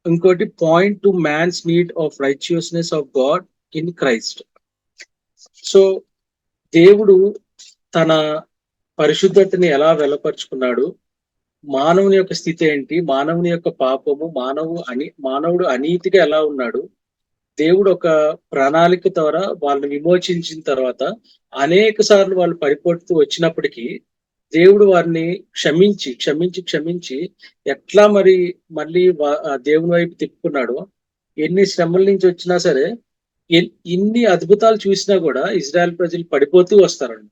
ఇంకోటి point to man's need of righteousness of God in Christ. So దేవుడు తన పరిశుద్ధతని ఎలా వెలపరుచుకున్నాడు, మానవుని యొక్క స్థితి ఏంటి, మానవుని యొక్క పాపము, మానవుడు అనీతిగా ఎలా ఉన్నాడు, దేవుడు ఒక ప్రణాళిక ద్వారా వాళ్ళని విమోచించిన తర్వాత అనేక సార్లు వాళ్ళు పడిపోతూ వచ్చినప్పటికీ దేవుడు వారిని క్షమించి క్షమించి క్షమించి ఎట్లా మళ్ళీ దేవుని వైపు తిప్పుకున్నాడు. ఎన్ని శ్రమల నుంచి వచ్చినా సరే, ఇన్ని అద్భుతాలు చూసినా కూడా ఇజ్రాయెల్ ప్రజలు పడిపోతూ వస్తారండి.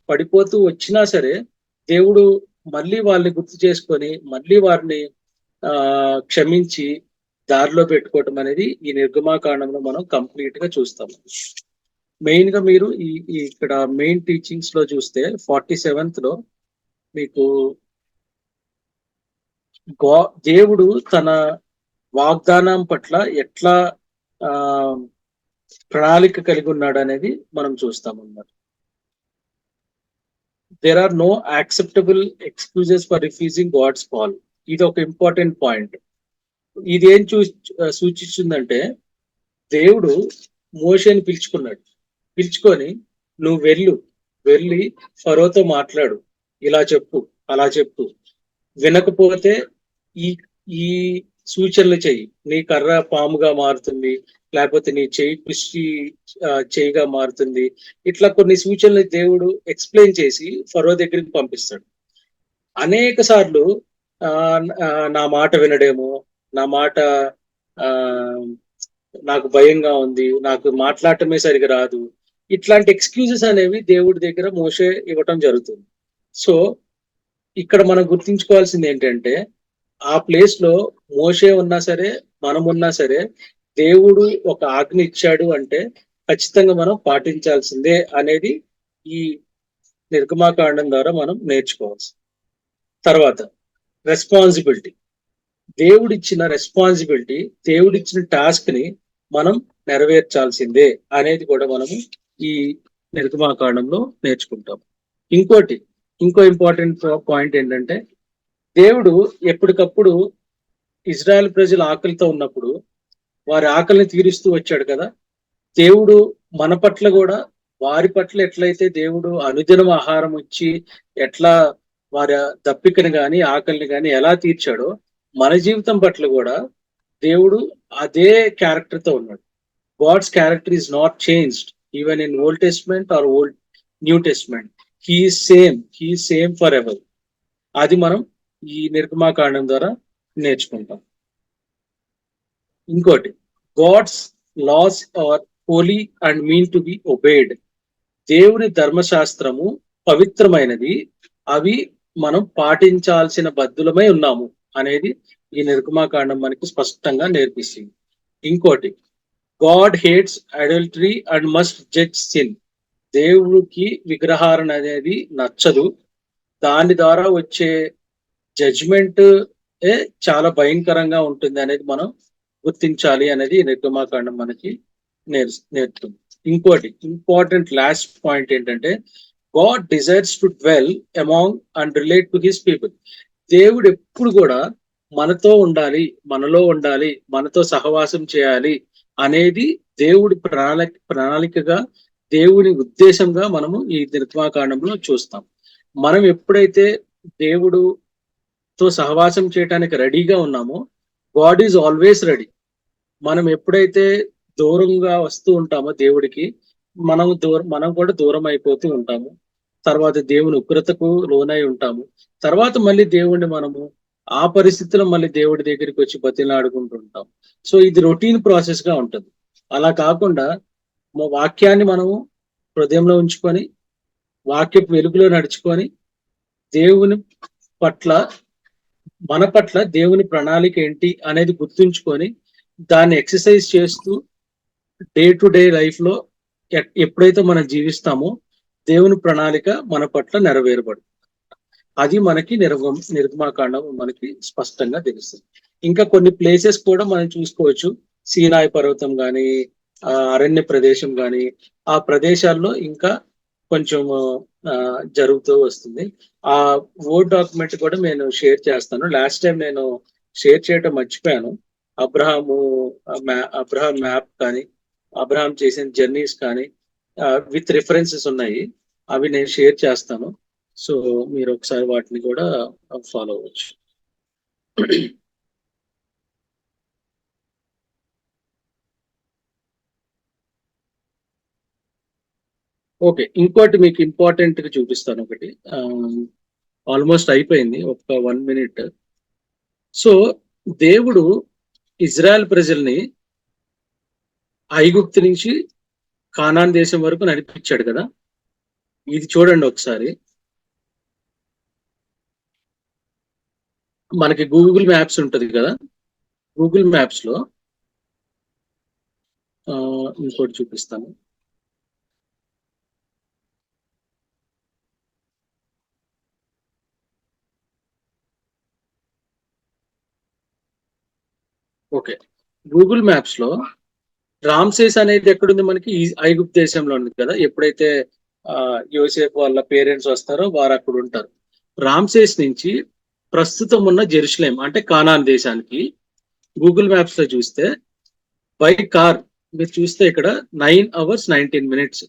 పడిపోతూ వచ్చినా సరే దేవుడు మళ్ళీ వాళ్ళని గుర్తు చేసుకొని మళ్ళీ వారిని క్షమించి దారిలో పెట్టుకోవటం అనేది ఈ నిర్గమాకాండంలో మనం కంప్లీట్ గా చూస్తాము. మెయిన్ గా మీరు ఇక్కడ మెయిన్ టీచింగ్స్ లో చూస్తే 47th లో మీకు దేవుడు తన వాగ్దానం పట్ల ఎట్లా ప్రణాళిక కలిగి ఉన్నాడు అనేది మనం చూస్తాం అన్నమాట. There are no acceptable excuses for refusing God's call. ఇది ఒక ఇంపార్టెంట్ పాయింట్. ఇది ఏం సూచిస్తుందంటే దేవుడు మోషేని పిలుచుకొని నువ్వు వెళ్ళి ఫరోతో మాట్లాడు, ఇలా చెప్పు అలా చెప్పు, వినకపోతే ఈ ఈ సూచనలు చెయ్యి, నీ కర్ర పాముగా మారుతుంది, లేకపోతే నీ చెయ్యి కృషి చేయిగా మారుతుంది. ఇట్లా కొన్ని సూచనలు దేవుడు ఎక్స్ప్లెయిన్ చేసి ఫరో దగ్గరికి పంపిస్తాడు. అనేక సార్లు నా మాట వినడేమో, నా మాట నాకు భయంగా ఉంది, నాకు మాట్లాడటమే సరిగా రాదు, ఇట్లాంటి ఎక్స్క్యూజెస్ అనేవి దేవుడి దగ్గర మోషే ఇవ్వటం జరుగుతుంది. సో ఇక్కడ మనం గుర్తించుకోవాల్సింది ఏంటంటే ఆ ప్లేస్ లో మోషే ఉన్నా సరే మనం ఉన్నా సరే దేవుడు ఒక ఆజ్ఞ ఇచ్చాడు అంటే ఖచ్చితంగా మనం పాటించాల్సిందే అనేది ఈ నిర్గమాకాండం ద్వారా మనం నేర్చుకోవాల్సి. తర్వాత రెస్పాన్సిబిలిటీ. దేవుడిచ్చిన రెస్పాన్సిబిలిటీ, దేవుడిచ్చిన టాస్క్ ని మనం నెరవేర్చాల్సిందే అనేది కూడా మనము ఈ నిర్గమాకాండంలో నేర్చుకుంటాం. ఇంకో ఇంపార్టెంట్ పాయింట్ ఏంటంటే దేవుడు ఎప్పటికప్పుడు ఇజ్రాయెల్ ప్రజలు ఆకలితో ఉన్నప్పుడు వారి ఆకలిని తీరుస్తూ వచ్చాడు కదా. దేవుడు మన పట్ల కూడా వారి పట్ల ఎట్లయితే దేవుడు అనుదినం ఆహారం ఇచ్చి ఎట్లా వారి దప్పికని గాని ఆకలిని గాని ఎలా తీర్చాడో మన జీవితం పట్ల కూడా దేవుడు అదే క్యారెక్టర్ తో ఉన్నాడు. God's character is not changed even in old testament or new testament. He is same for ever. అది మనం ఈ నిర్గమాకాండం ద్వారా నేర్చుకుంటాం. ఇంకోటి, God's laws are holy and mean to be obeyed. దేవుని ధర్మశాస్త్రము పవిత్రమైనది, అవి మనం పాటించాల్సిన బద్దులమై ఉన్నాము అనేది ఈ నిర్గమాకాండం మనకి స్పష్టంగా నేర్పిస్తుంది. ఇంకోటి, God hates adultery and must judge sin. దేవుడికి విగ్రహారణ అనేది నచ్చదు, దాని ద్వారా వచ్చే జడ్జ్మెంట్ చాలా భయంకరంగా ఉంటుంది అనేది మనం గుర్తించాలి అనేది నిర్గమాకాండం మనకి నేర్పుతుంది. ఇంకోటి ఇంపార్టెంట్ లాస్ట్ పాయింట్ ఏంటంటే God desires to dwell among and relate to his people. దేవుడు ఎప్పుడు కూడా మనతో ఉండాలి, మనలో ఉండాలి, మనతో సహవాసం చేయాలి అనేది దేవుడి ప్రణాళికగా, దేవుని ఉద్దేశంగా మనము ఈ నిర్గమాకాండంలో చూస్తాం. మనం ఎప్పుడైతే దేవుడుతో సహవాసం చేయడానికి రెడీగా ఉన్నామో గాడ్ ఈజ్ ఆల్వేస్ రెడీ. మనం ఎప్పుడైతే దూరంగా వస్తూ ఉంటామో దేవుడికి, మనం కూడా దూరం అయిపోతూ ఉంటాము. తర్వాత దేవుని ఉగ్రతకు లోనై ఉంటాము. తర్వాత మళ్ళీ దేవుడిని మనము ఆ పరిస్థితిలో మళ్ళీ దేవుడి దగ్గరికి వచ్చి బతిలాడుకుంటూ ఉంటాం. సో ఇది రొటీన్ ప్రాసెస్ గా ఉంటుంది. అలా కాకుండా మా వాక్యాన్ని మనము హృదయంలో ఉంచుకొని వాక్యపు వెలుగులో నడుచుకొని దేవుని పట్ల మన పట్ల దేవుని ప్రణాళిక ఏంటి అనేది గుర్తుంచుకొని దాన్ని ఎక్సర్సైజ్ చేస్తూ డే టు డే లైఫ్ లో ఎప్పుడైతే మనం జీవిస్తామో దేవుని ప్రణాళిక మన పట్ల నెరవేరబడుతుంది. అది మనకి నిర్గమాకాండం మనకి స్పష్టంగా తెలుస్తుంది. ఇంకా కొన్ని ప్లేసెస్ కూడా మనం చూసుకోవచ్చు. సీనాయి పర్వతం కానీ, అరణ్య ప్రదేశం కానీ, ఆ ప్రదేశాల్లో ఇంకా కొంచెం జరుగుతూ వస్తుంది. ఆ వర్డ్ డాక్యుమెంట్ కూడా నేను షేర్ చేస్తాను. లాస్ట్ టైం నేను షేర్ చేయడం మర్చిపోయాను. అబ్రహాం మ్యాప్ కానీ, అబ్రహాం చేసిన జర్నీస్ కానీ విత్ రిఫరెన్సెస్ ఉన్నాయి. అవి నేను షేర్ చేస్తాను. సో మీరు ఒకసారి వాటిని కూడా ఫాలో అవ్వచ్చు. ఓకే, ఇంకోటి మీకు ఇంపార్టెంట్ గా చూపిస్తాను. ఒకటి ఆల్మోస్ట్ అయిపోయింది, ఒక 1 minute. సో దేవుడు ఇజ్రాయెల్ ప్రజల్ని ఐగుప్తు నుంచి కానాన్ దేశం వరకు నడిపించాడు కదా. ఇది చూడండి ఒకసారి. మనకి గూగుల్ మ్యాప్స్ ఉంటుంది కదా, గూగుల్ మ్యాప్స్ లో ఇంకోటి చూపిస్తాను. ఓకే, గూగుల్ మ్యాప్స్ లో రామ్సేస్ అనేది ఎక్కడుంది? మనకి ఐగుప్తు దేశంలో ఉంది కదా. ఎప్పుడైతే యోసేపు వాళ్ళ పేరెంట్స్ వస్తారో వారు అక్కడ ఉంటారు. రామ్సేస్ నుంచి ప్రస్తుతం ఉన్న జెరూసలేం అంటే కానాన్ దేశానికి గూగుల్ మ్యాప్స్ లో చూస్తే బై కార్ మీరు చూస్తే ఇక్కడ 9 hours 19 minutes.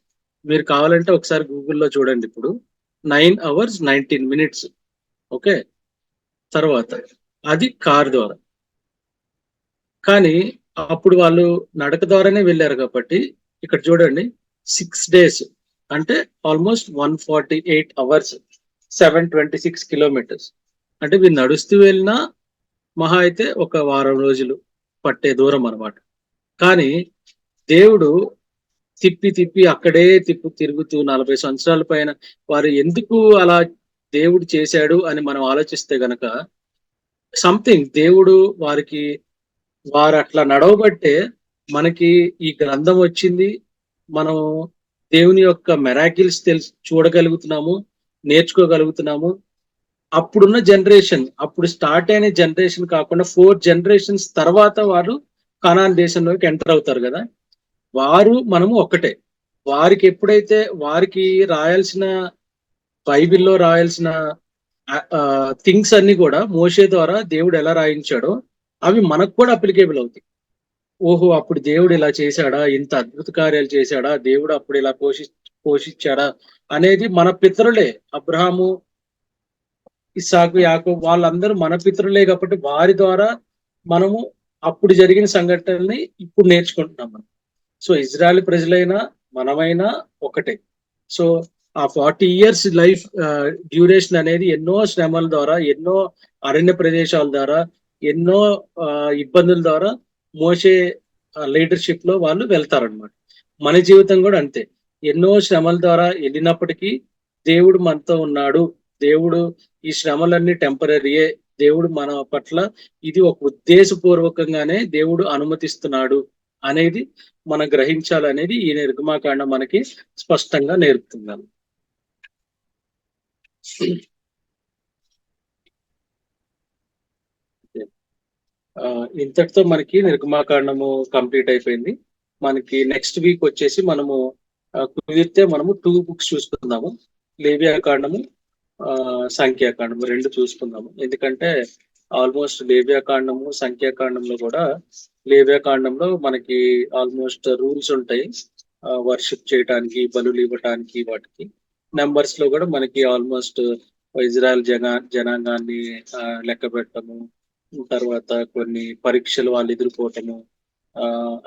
మీరు కావాలంటే ఒకసారి గూగుల్లో చూడండి. ఇప్పుడు 9 hours 19 minutes. ఓకే, తర్వాత అది కార్ ద్వారా. కానీ అప్పుడు వాళ్ళు నడక ద్వారానే వెళ్ళారు కాబట్టి ఇక్కడ చూడండి 6 days అంటే ఆల్మోస్ట్ 148 hours 726 kilometers. అంటే వీళ్ళు నడుస్తూ వెళ్ళినా మహా అయితే ఒక వారం రోజులు పట్టే దూరం అన్నమాట. కానీ దేవుడు తిప్పి తిప్పి అక్కడే తిరుగుతూ 40 సంవత్సరాల పైన వారు ఎందుకు అలా దేవుడు చేశాడు అని మనం ఆలోచిస్తే గనక సంథింగ్ దేవుడు వారు అట్లా నడవబట్టే మనకి ఈ గ్రంథం వచ్చింది. మనం దేవుని యొక్క మెరాకిల్స్ చూడగలుగుతున్నాము, నేర్చుకోగలుగుతున్నాము. అప్పుడున్న జనరేషన్, అప్పుడు స్టార్ట్ అయిన జనరేషన్ కాకుండా 4 generations తర్వాత వారు కనాన్ దేశంలోకి ఎంటర్ అవుతారు కదా. మనము ఒక్కటే. వారికి ఎప్పుడైతే వారికి రాయాల్సిన బైబిల్లో రాయాల్సిన థింగ్స్ అన్ని కూడా మోషే ద్వారా దేవుడు ఎలా రాయించాడో అవి మనకు కూడా అప్లికేబుల్ అవుతాయి. ఓహో, అప్పుడు దేవుడు ఇలా చేశాడా, ఇంత అద్భుత కార్యాలు చేశాడా, దేవుడు అప్పుడు ఇలా పోషించాడా అనేది మన పితరులే. అబ్రహాము, ఇస్సాకు, యాకోబు వాళ్ళందరూ మన పితరులే కాబట్టి వారి ద్వారా మనము అప్పుడు జరిగిన సంఘటనల్ని ఇప్పుడు నేర్చుకుంటున్నాం మనం. సో ఇజ్రాయెల్ ప్రజలైనా మనమైనా ఒకటే. సో ఆ 40 years లైఫ్ డ్యూరేషన్ అనేది ఎన్నో శ్రమల ద్వారా, ఎన్నో అరణ్య ప్రదేశాల ద్వారా, ఎన్నో ఇబ్బందుల ద్వారా మోషే లీడర్షిప్ లో వాళ్ళు వెళ్తారనమాట. మన జీవితం కూడా అంతే. ఎన్నో శ్రమల ద్వారా వెళ్ళినప్పటికీ దేవుడు మనతో ఉన్నాడు. దేవుడు ఈ శ్రమలన్నీ టెంపరీయే. దేవుడు మన పట్ల ఇది ఒక ఉద్దేశపూర్వకంగానే దేవుడు అనుమతిస్తున్నాడు అనేది మనం గ్రహించాలనేది ఈ నిర్గమాకాండం మనకి స్పష్టంగా నేర్పుతున్నాను. ఇంతటితో మనకి నిర్గమాకాండము కంప్లీట్ అయిపోయింది. మనకి నెక్స్ట్ వీక్ వచ్చేసి మనము కుదిరితే మనము 2 books చూసుకుందాము. లేవియాకాండము, సంఖ్యాకాండము 2 చూసుకుందాము. ఎందుకంటే ఆల్మోస్ట్ లేవియాకాండము, సంఖ్యాకాండంలో కూడా, లేవియాకాండంలో మనకి ఆల్మోస్ట్ రూల్స్ ఉంటాయి వర్షిప్ చేయడానికి, బలులు ఇవ్వటానికి, వాటికి. నెంబర్స్ లో కూడా మనకి ఆల్మోస్ట్ ఇజ్రాయెల్ జనాంగాన్ని లెక్క పెట్టడము, తర్వాత కొన్ని పరీక్షలు వాళ్ళు ఎదుర్కోవటము,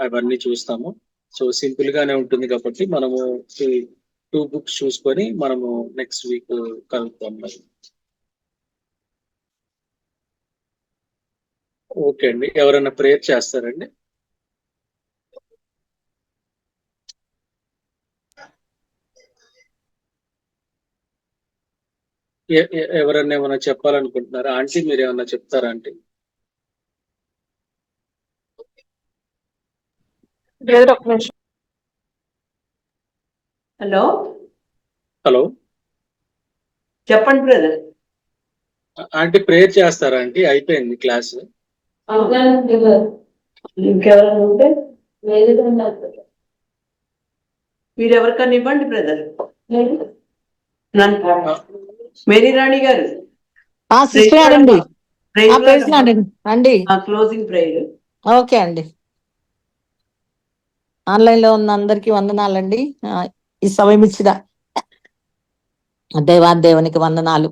అవన్నీ చూస్తాము. సో సింపుల్ గానే ఉంటుంది కాబట్టి మనము 2 books చూసుకొని మనము నెక్స్ట్ వీక్ కలుద్దాం. మరి ఓకే అండి, ఎవరైనా ప్రేయర్ చేస్తారండి? ఎవరన్నా ఏమైనా చెప్పాలనుకుంటున్నారా? ఆంటీ మీరు ఏమన్నా చెప్తారా ఆంటీ? హలో హలో చెప్పండి బ్రదర్. ఆంటీ ప్రేయర్ చేస్తారా ఆంటీ? అయిపోయింది క్లాస్. ఇంకెవరైనా ఉంటే మీరు ఎవరికన్నా ఇవ్వండి బ్రదర్. మేరీ రాణి గారు సిస్టర్ గారండి, ప్రేయర్ అండి. Closing prayer. ఓకే అండి. ఆన్లైన్ లో ఉన్న అందరికీ వందనాలండి. ఈ సమయం ఇచ్చిన దేవాదేవునికి వందనాలు.